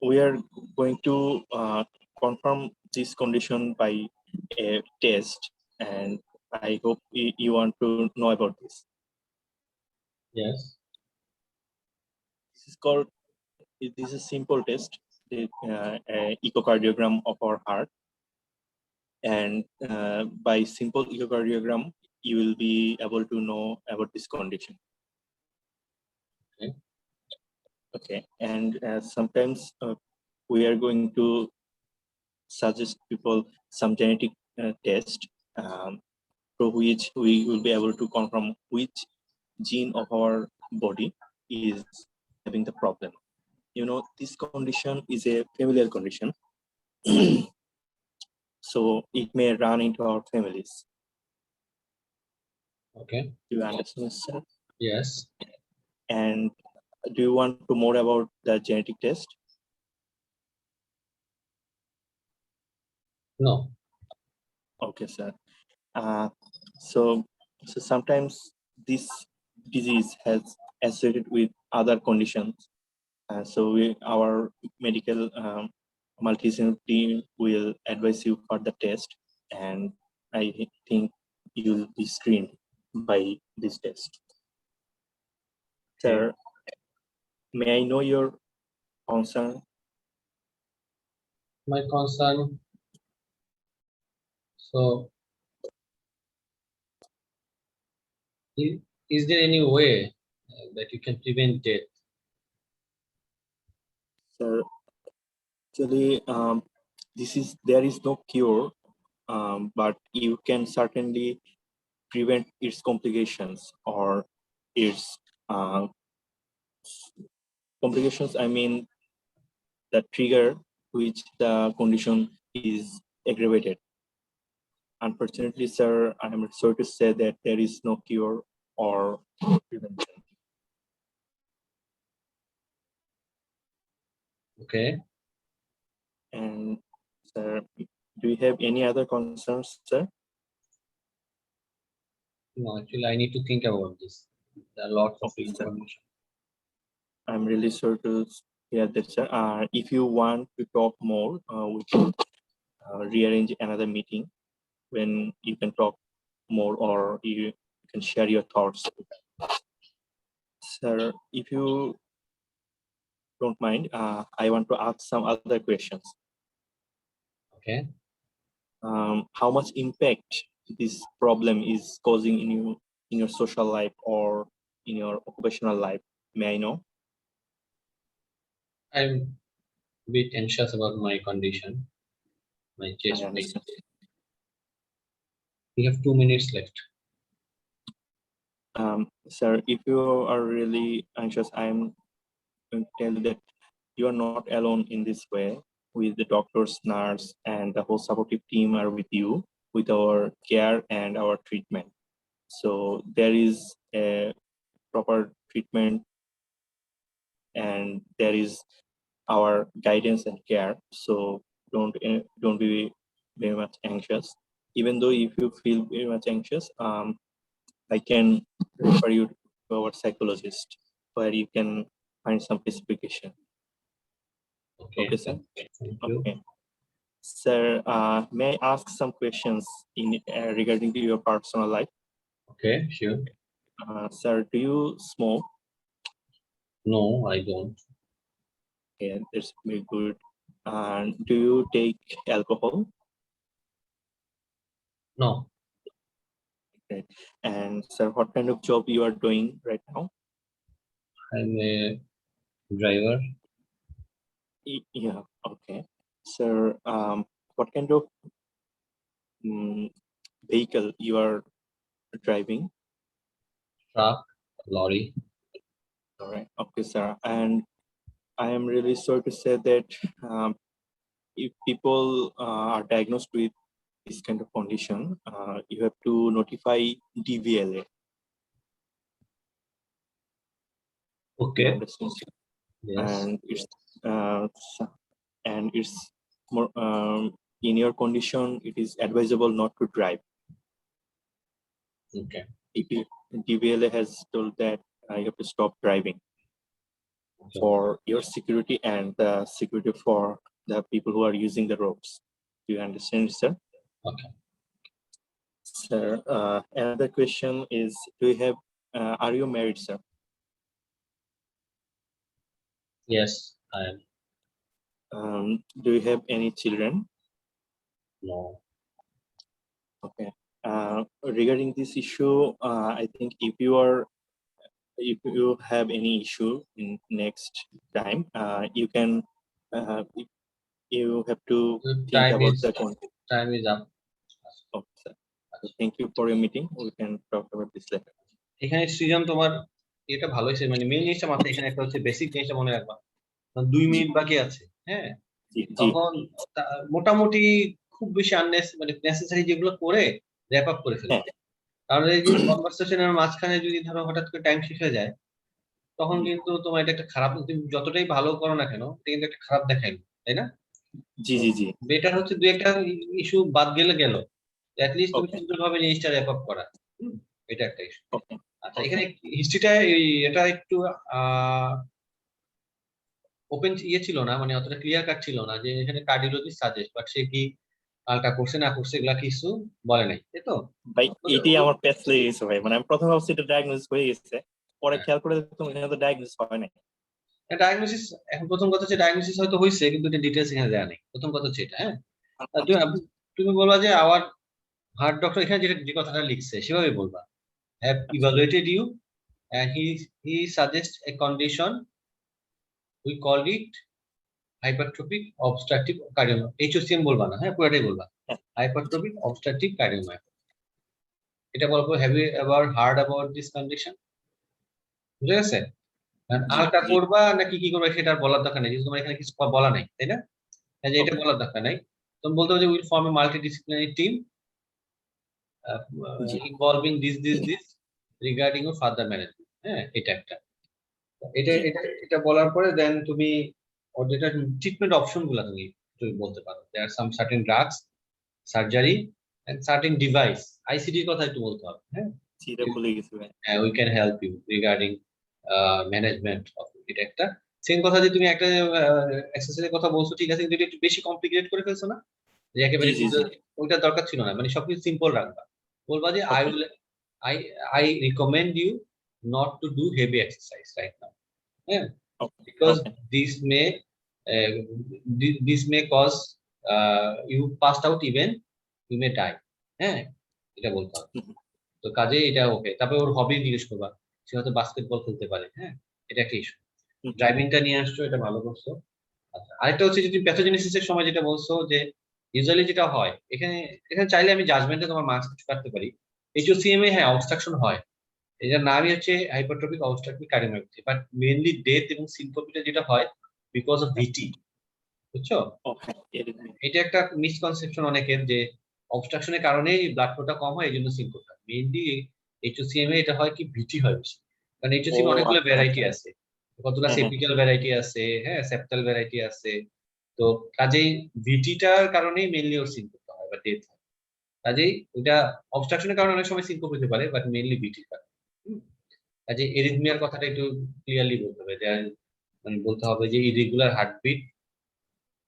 we are going to confirm this condition by a test, and I hope you want to know about this. Yes. This is a simple test, the echocardiogram of our heart, and by simple echocardiogram, you will be able to know about this condition. Okay. Okay, and sometimes we are going to suggest people some genetic test through which we will be able to confirm which gene of our body is having the problem. You know, this condition is a familial condition, so it may run into our families. Okay. Do you understand, sir? Yes. And do you want to more about the genetic test? No. Okay, sir. So sometimes this disease has associated with other conditions Our medical multi-disciplinary team will advise you for the test, and I think you'll be screened by this test. Sir, may I know your concern? My concern. So, is there any way that you can prevent death? Sir, actually, there is no cure, but you can certainly prevent its complications or its complications. I mean, the trigger which the condition is aggravated. Unfortunately, sir, I am sorry to say that there is no cure or prevention. Okay. And sir, do you have any other concerns, sir? No, actually, I need to think about this. There are lots of Okay, sir. information. I'm really sorry to hear that, sir. If you want to talk more, we can rearrange another meeting when you can talk more, or you can share your thoughts. Sir, if you don't mind, I want to ask some other questions. Okay. How much impact this problem is causing in your social life or in your occupational life? May I know? I'm a bit anxious about my condition, my chest I pain. understand. We have 2 minutes left. Sir, if you are really anxious, I'm going to tell you that you are not alone in this way. With the doctors, nurse, and the whole supportive team are with you with our care and our treatment. So there is a proper treatment, and there is our guidance and care. So don't be very much anxious. Even though if you feel very much anxious, I can refer you to our psychologist where you can find some specification. Okay. Okay, sir. Thank you. Okay. Sir, may I ask some questions regarding to your personal life? Okay, sure. Sir, do you smoke? No, I don't. Okay, that's very good. Do you take alcohol? No. Okay. And sir, what kind of job you are doing right now? I'm a driver. Yeah. Okay. Sir, what kind of vehicle you are driving? Truck, lorry. All right. Okay, sir. And I am really sorry to say that if people are diagnosed with this kind of condition, you have to notify DVLA. Okay. You understand? Yes. And it's more in your condition, it is advisable not to drive. Okay. If DVLA has told that you have to stop driving Okay. for your security and the security for the people who are using the roads. Do you understand, sir? Okay. Sir, another question is, are you married, sir? Yes, I am. Do you have any children? No. Okay. Regarding this issue, I think if you have any issue in next time, you can you have to think Time about is the content. time is up. Okay, sir. So thank you for your meeting. We can talk about this later. এখানে সৃজন তোমার এটা ভালো হয়েছে, মানে main জিনিসটা মাথায় এখানে একটা হচ্ছে বেসিক জিনিসটা মনে রাখবা। 2 মিনিট বাকি আছে, হ্যাঁ? জি, জি। তখন মোটামুটি খুব বেশি মানে নেসেসারি যেগুলো করে র‍্যাপ আপ করে ফেলবে। কারণ এই যে কনভারসেশনের মাঝখানে যদি ধরো হঠাৎ করে টাইম শেষ হয়ে যায়, তখন কিন্তু তোমার এটা একটা খারাপ, তুমি যতটাই ভালো করো না কেন, এটা কিন্তু একটা খারাপ দেখাইলো, তাই না? জি, জি, জি। বেটার হচ্ছে 2-একটা ইস্যু বাদ গেল। এট লিস্ট তুমি Okay. সুন্দরভাবে জিনিসটা র‍্যাপ আপ করা। এটা একটা ইস্যু। Okay. আচ্ছা, এখানে হিস্ট্রিটা এটা একটু ওপেন ইয়ে ছিল না, মানে অতটা ক্লিয়ার কাট ছিল না যে এখানে কার্ডিওলজিস্ট সাজেস্ট, বাট সে কি আলট্রা করছে না করছে এগুলা কিছু বলে নাই, তাই তো? ভাই এটাই আমার প্যাচ লেগে গেছে ভাই, মানে আমি প্রথমে ভাবছি এটা ডায়াগনোসিস হয়ে গেছে, পরে খেয়াল করে দেখলাম এখানে তো ডায়াগনোসিস হয় নাই। ডায়াগনোসিস, এখন প্রথম কথা হচ্ছে ডায়াগনোসিস হয়তো হয়েছে কিন্তু এটা ডিটেলস এখানে দেওয়া নেই, প্রথম কথা হচ্ছে এটা। হ্যাঁ, আর তুমি বলবা যে আওয়ার হার্ট ডক্টর, এখানে যেটা যে কথাটা লিখছে সেভাবে বলবা, have evaluated you and he suggests a condition, we call it hypertrophic obstructive cardiomyopathy, HOCM বলবা না, হ্যাঁ পুরোটাই বলবা hypertrophic obstructive cardiomyopathy। এটা বলবো have you ever heard about this condition, বুঝে গেছে? আলটা করবা নাকি কি করবা সেটা আর বলার দরকার নেই, যেহেতু তোমার এখানে কিছু বলা নাই, তাই না? যে এটা বলার দরকার নাই, তুমি বলতে হবে যে will form A multidisciplinary team involving this regarding your further management. হ্যাঁ, এটা একটা, এটা বলার পরে দেন তুমি ওর যেটা ট্রিটমেন্ট অপশন গুলা তুমি বলতে পারো। There are some certain drugs, surgery and certain device, ICD কথা একটু বলতে হবে। হ্যাঁ, সেটা ভুলে গেছি ভাই। We can help you regarding management of, এটা একটা। সেম কথা যে তুমি একটা এক্সারসাইজের কথা বলছো, ঠিক আছে, কিন্তু এটা একটু বেশি কমপ্লিকেটেড করে ফেলছো না, যে একেবারে ওইটা দরকার ছিল না, মানে সবকিছু সিম্পল রাখবা। বলবা যে I recommend you not to do heavy exercise right now. Yeah, because uh, this may cause you passed out, even you may die. হ্যাঁ, এটা বলতে হবে। তো কাজে এটা ওকে। তারপরে ওর হবি জিজ্ঞেস করবা, সে হয়তো বাস্কেটবল খেলতে পারে। হ্যাঁ, এটা একটা ইস্যু। ড্রাইভিংটা নিয়ে আসছো, এটা ভালো করছো। আচ্ছা, আরেকটা হচ্ছে যদি প্যাথোজেনেসিসের সময় যেটা বলছো যে ইউজুয়ালি যেটা হয়, এখানে চাইলে আমি জাজমেন্টে তোমার মার্কস কিছু কাটতে পারি। HOCM এ হ্যাঁ অবস্ট্রাকশন হয়, এটার নামই হচ্ছে hypertrophic obstructive cardiomyopathy, but mainly death এবং সিনকোপিটা যেটা হয় বিকজ অফ VT, বুঝছো? এটা একটা মিসকনসেপশন অনেকের, যে অবস্ট্রাকশনের কারণেই ব্লাড ফ্লোটা কম হয়, এই জন্য সিনকোপ হয়। মেইনলি HOCM এ এটা হয় কি VT হয় বেশি, কারণ HOCM অনেকগুলো ভ্যারাইটি আছে, কতগুলো সেপিক্যাল ভ্যারাইটি আছে, হ্যাঁ সেপ্টাল ভ্যারাইটি আছে। তো কাজেই VT-টার কারণেই মেইনলি ওর সিনকোপটা হয় বা ডেথ হয়। কাজেই ওটা অবস্ট্রাকশনের কারণে অনেক সময় সিনকোপ হতে পারে, বাট মেইনলি VT-র কারণে। কাজে এরিথমিয়ার কথাটা একটু ক্লিয়ারলি বলতে হবে, যে মানে বলতে হবে যে irregular heartbeat,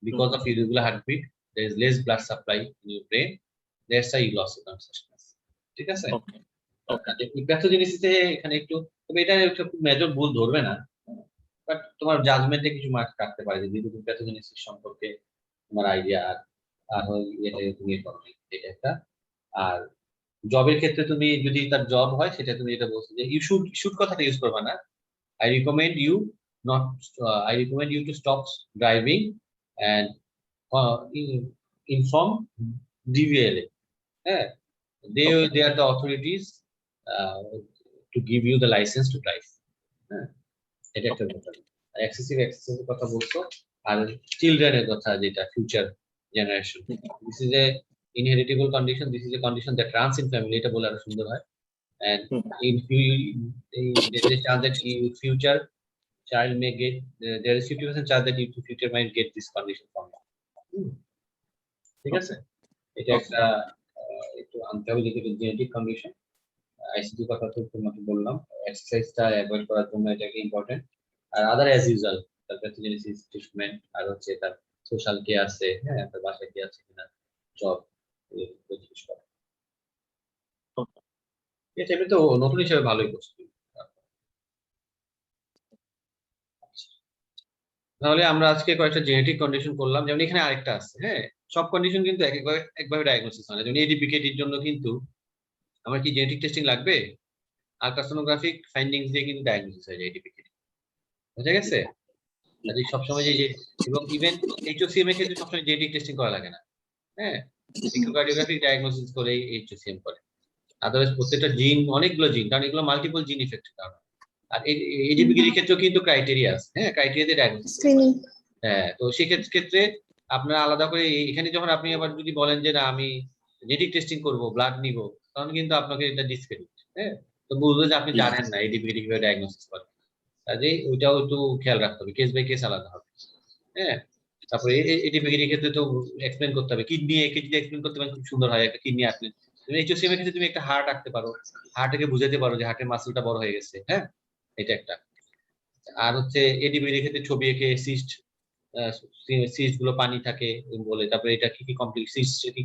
because of irregular heartbeat there is less blood supply in your brain, that's why you lost your consciousness। ঠিক আছে? প্যাথোজেনেসিসে এখানে একটু, তবে এটা একটু মেজর ভুল ধরবে না, বাট তোমার জাজমেন্টে কিছু মার্কস কাটতে পারে যদি তুমি প্যাথোজেনেসিস সম্পর্কে তোমার আইডিয়া আর এটা তুমি করো, এটা একটা। আর জবের ক্ষেত্রে তুমি যদি তার জব হয়, সেটা তুমি এটা বলছো যে ইউ শুড কথাটা ইউজ করবা না। I recommend you not I recommend you to stop driving and inform DVLA. Yeah, they are the authorities to give you the license to drive. হ্যাঁ, এটা একটা কথা। এক্সেসিভ কথা বলছো, আর চিলড্রেনের কথা, যেটা future generation, this is a inheritable condition, this is a condition that runs in family, এটা বলে আরো সুন্দর হয়। And there is a chance that in future child may get, there is 50% chance that in future might get this condition from you. ঠিক আছে? এটা একটা একটু আনতে হবে, যেটা জেনেটিক কন্ডিশন। আইসিডি কথা তো তোমাকে বললাম, এক্সারসাইজটা অ্যাভয়েড করার জন্য এটা কি ইম্পর্টেন্ট। আর আদার অ্যাজ ইউজুয়াল তার প্যাথোজেনেসিস ট্রিটমেন্ট, আর হচ্ছে তার সোশ্যাল কে আছে, হ্যাঁ তার বাসায় কি আছে কিনা, জব, জিজ্ঞেস করা। এটা এমনি তো নতুন হিসেবে ভালোই করছে। তাহলে আমরা আজকে কয়েকটা জেনেটিক কন্ডিশন করলাম, যেমন এখানে আরেকটা আছে। হ্যাঁ, সব কন্ডিশন কিন্তু একভাবে ডায়াগনোসিস হয় না। যেমন এডিপিকেটির জন্য কিন্তু আমার কি জেনেটিক টেস্টিং লাগবে? আলট্রাসোনোগ্রাফিক ফাইন্ডিংস দিয়ে কিন্তু ডায়াগনোসিস হয় এডিপিকেটি, বুঝা গেছে? কাজে সবসময় যে এবং ইভেন HOCM এর ক্ষেত্রে সবসময় জেনেটিক টেস্টিং করা লাগে না। হ্যাঁ, ইকোকার্ডিওগ্রাফিক ডায়াগনোসিস করে HOCM করে। আদারওয়াইজ প্রত্যেকটা জিন, অনেকগুলো জিন, কারণ এগুলো মাল্টিপল জিন ইফেক্টের কারণে। আর এডিপিকেটির ক্ষেত্রেও কিন্তু ক্রাইটেরিয়া আছে। হ্যাঁ, ক্রাইটেরিয়া দিয়ে ডায়াগনোসিস। হ্যাঁ, তো সেক্ষেত্রে আপনারা আলাদা করে এখানে যখন আপনি আবার যদি বলেন যে না আমি জেনেটিক টেস্টিং করব, ব্লাড নিব, তখন কিন্তু আপনাকে এটা ডিসক্রেডিট। হ্যাঁ, তো বুঝবে যে আপনি জানেন না এডিপিকেটি কিভাবে ডায়াগনোসিস করে। কাজেই ওইটাও একটু খেয়াল রাখতে হবে, কেস বাই কেস আলাদা হবে। হ্যাঁ, তারপরে এডিপিকেটির ক্ষেত্রে তো এক্সপ্লেন করতে হবে, কিডনি যদি এক্সপ্লেন করতে পারেন খুব সুন্দর হয়, একটা কিডনি আপনি। তুমি HOCM এর ক্ষেত্রে তুমি একটা হার্ট রাখতে পারো, হার্টকে বুঝাতে পারো যে হার্টের মাসলটা বড় হয়ে গেছে। হ্যাঁ, এটা একটা। আর হচ্ছে এডিবির ক্ষেত্রে ছবি এঁকে সিস্ট গুলো পানি থাকে বলে, তারপরে এটা কি কি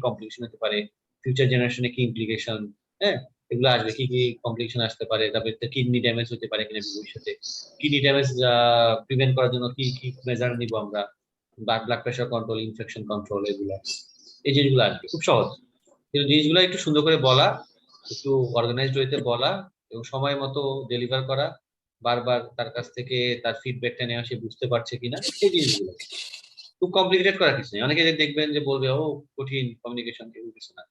কমপ্লিকেশন হতে পারে, ফিউচার জেনারেশনে কি ইমপ্লিকেশন, হ্যাঁ এগুলো আসবে, কি কি কমপ্লিকেশন আসতে পারে, তারপরে কিডনি ড্যামেজ হতে পারে কিনা ভবিষ্যতে, কিডনি ড্যামেজ প্রিভেন্ট করার জন্য কি কি মেজার নিব আমরা, blood pressure control, infection control, এগুলো এই জিনিসগুলো আসবে। খুব সহজ, কিন্তু জিনিসগুলো একটু সুন্দর করে বলা, একটু অর্গানাইজড হইতে বলা এবং সময় মতো ডেলিভার করা, বারবার তার কাছ থেকে তার ফিডব্যাকটা নেওয়া, সে বুঝতে পারছে কিনা, এই জিনিসগুলো। খুব কমপ্লিকেটেড করার কিছু নেই। অনেকে দেখবেন যে বলবে ও কঠিন কমিউনিকেশন, কেউ কিছু না,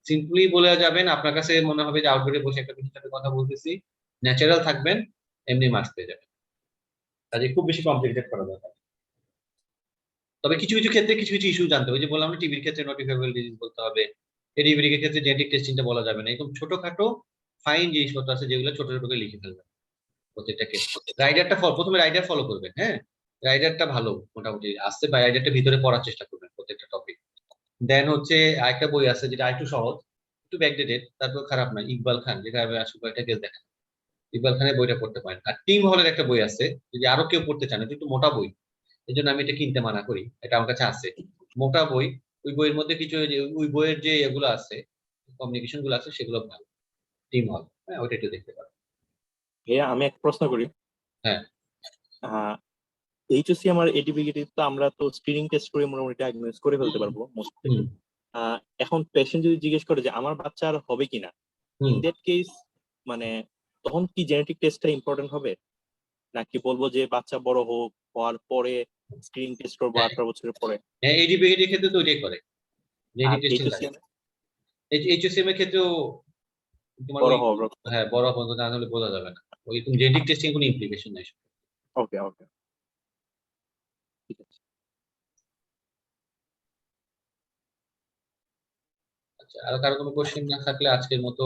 সিম্পলি বলে যাবেন। আপনার কাছে মনে হবে যে আউটডোরে বসে একটা কিছুর সাথে কথা বলতেছি, ন্যাচারাল থাকবেন, এমনি মার্কস পেয়ে যাবেন। কাজে খুব বেশি কমপ্লিকেটেড করা দরকার। তবে কিছু কিছু ক্ষেত্রে কিছু কিছু ইস্যু জানতে হবে, যে বললাম না টিভির ক্ষেত্রে নোটিফাইবল ডিজিজ বলতে হবে, এডিবির ক্ষেত্রে জেনেটিক টেস্টিংটা বলা যাবে না, এরকম ছোটখাটো ফাইন জিনিসপত্র আছে যেগুলো ছোট ছোট করে লিখে ফেলবেন প্রত্যেকটা ক্ষেত্রে। রাইডারটা প্রথমে রাইডার ফলো করবেন, হ্যাঁ রাইডারটা ভালো মোটামুটি আসছে, বা রাইডারটা ভিতরে পড়ার চেষ্টা করবেন প্রত্যেকটা টপিক। দেন হচ্ছে আরেকটা বই আছে যেটা একটু সহজ, একটু ব্যাকডেটেড, তারপর খারাপ না, ইকবাল খান, যেটা আসলে একটা কেস দেখেন, ইকবাল খানের বইটা পড়তে পারেন। আর টিম হলের একটা বই আছে, যদি আরো কেউ পড়তে চান, এটা একটু মোটা বই, এই জন্য আমি এটা কিনতে মানা করি, এটা আমার কাছে আছে মোটা বই। ওই বইয়ের মধ্যে কিছু ওই বইয়ের যে এগুলো আছে, কমিউনিকেশন গুলো আছে, সেগুলো ভালো। টিম হল, হ্যাঁ ওইটা একটু দেখতে পারেন। ভাইয়া আমি এক প্রশ্ন করি। হ্যাঁ। এইচএসসি আমার এডিবিগেটি তো আমরা তো স্ক্রিনিং টেস্ট করে মোটামুটি ডায়াগনোজ করে ফেলতে পারবো মোস্টলি। এখন পেশেন্ট যদি জিজ্ঞেস করে যে আমার বাচ্চার হবে কিনা, ইন দ্যাট কেস মানে তখন কি জেনেটিক টেস্টটা ইম্পর্টেন্ট হবে, নাকি বলবো যে বাচ্চা বড় হোক, হওয়ার পরে স্ক্রিনিং টেস্ট করবো 18 বছরের পরে? হ্যাঁ এডিবিএড ক্ষেত্রে তো ওইটাই করে, আর জেনেটিক টেস্টিং লাগে। এইচএসএম এর ক্ষেত্রেও তোমার বড় ওই, হওয়ার? হ্যাঁ বড় পর্যন্ত না হলে বোঝা যাবে না, ওই তুমি জেনেটিক টেস্টিং কোনো ইমপ্লিকেশন নাই। ওকে ওকে, ঠিক আছে। আচ্ছা, আর কারো কোনো কোশ্চেন না থাকলে আজকের মতো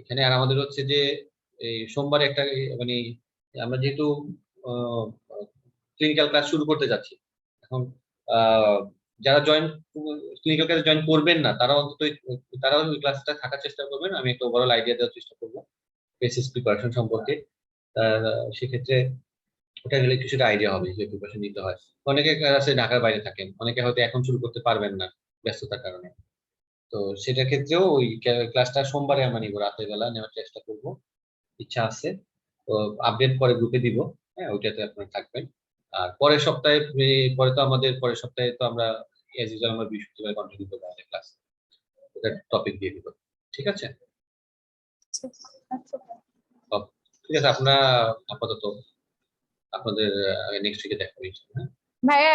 এখানে। আর আমাদের হচ্ছে যে এই সোমবার একটা মানে আমরা যেহেতু ক্লিনিক্যাল ক্লাস শুরু করতে যাচ্ছি এখন, যারা ক্লিনিক্যাল ক্লাসে জয়েন করবেন না, তারা অন্তত তারাও ওই ক্লাসটা থাকার চেষ্টা করবেন। আমি একটা ওভারঅল আইডিয়া দেওয়ার চেষ্টা করবো বেসিস প্রিপারেশন সম্পর্কে। সেক্ষেত্রে ওটা গেলে কিছুটা আইডিয়া হবে যে প্রিপারেশন নিতে হয়। অনেকে আছে ঢাকার বাইরে থাকেন, অনেকে হয়তো এখন শুরু করতে পারবেন না ব্যস্ততার কারণে, তো সেটার ক্ষেত্রেও ওই ক্লাসটা সোমবারে আমরা নিব, রাতের বেলা নেওয়ার চেষ্টা করব, ইচ্ছা আছে। তো আপডেট পরে গ্রুপে দিব, হ্যাঁ ওইটাতে আপনারা থাকবেন। আর পরের সপ্তাহে পরে তো আমাদের পরের সপ্তাহে তো আমরা এজ ইউজুয়াল আমরা বৃহস্পতিবার কন্টিনিউ করবো আমাদের ক্লাস, ওটা টপিক দিয়ে দিব। ঠিক আছে? ঠিক আছে, আপনারা আপাতত আপনাদের নেক্সট উইকে দেখা হয়েছে। হ্যাঁ ভাইয়া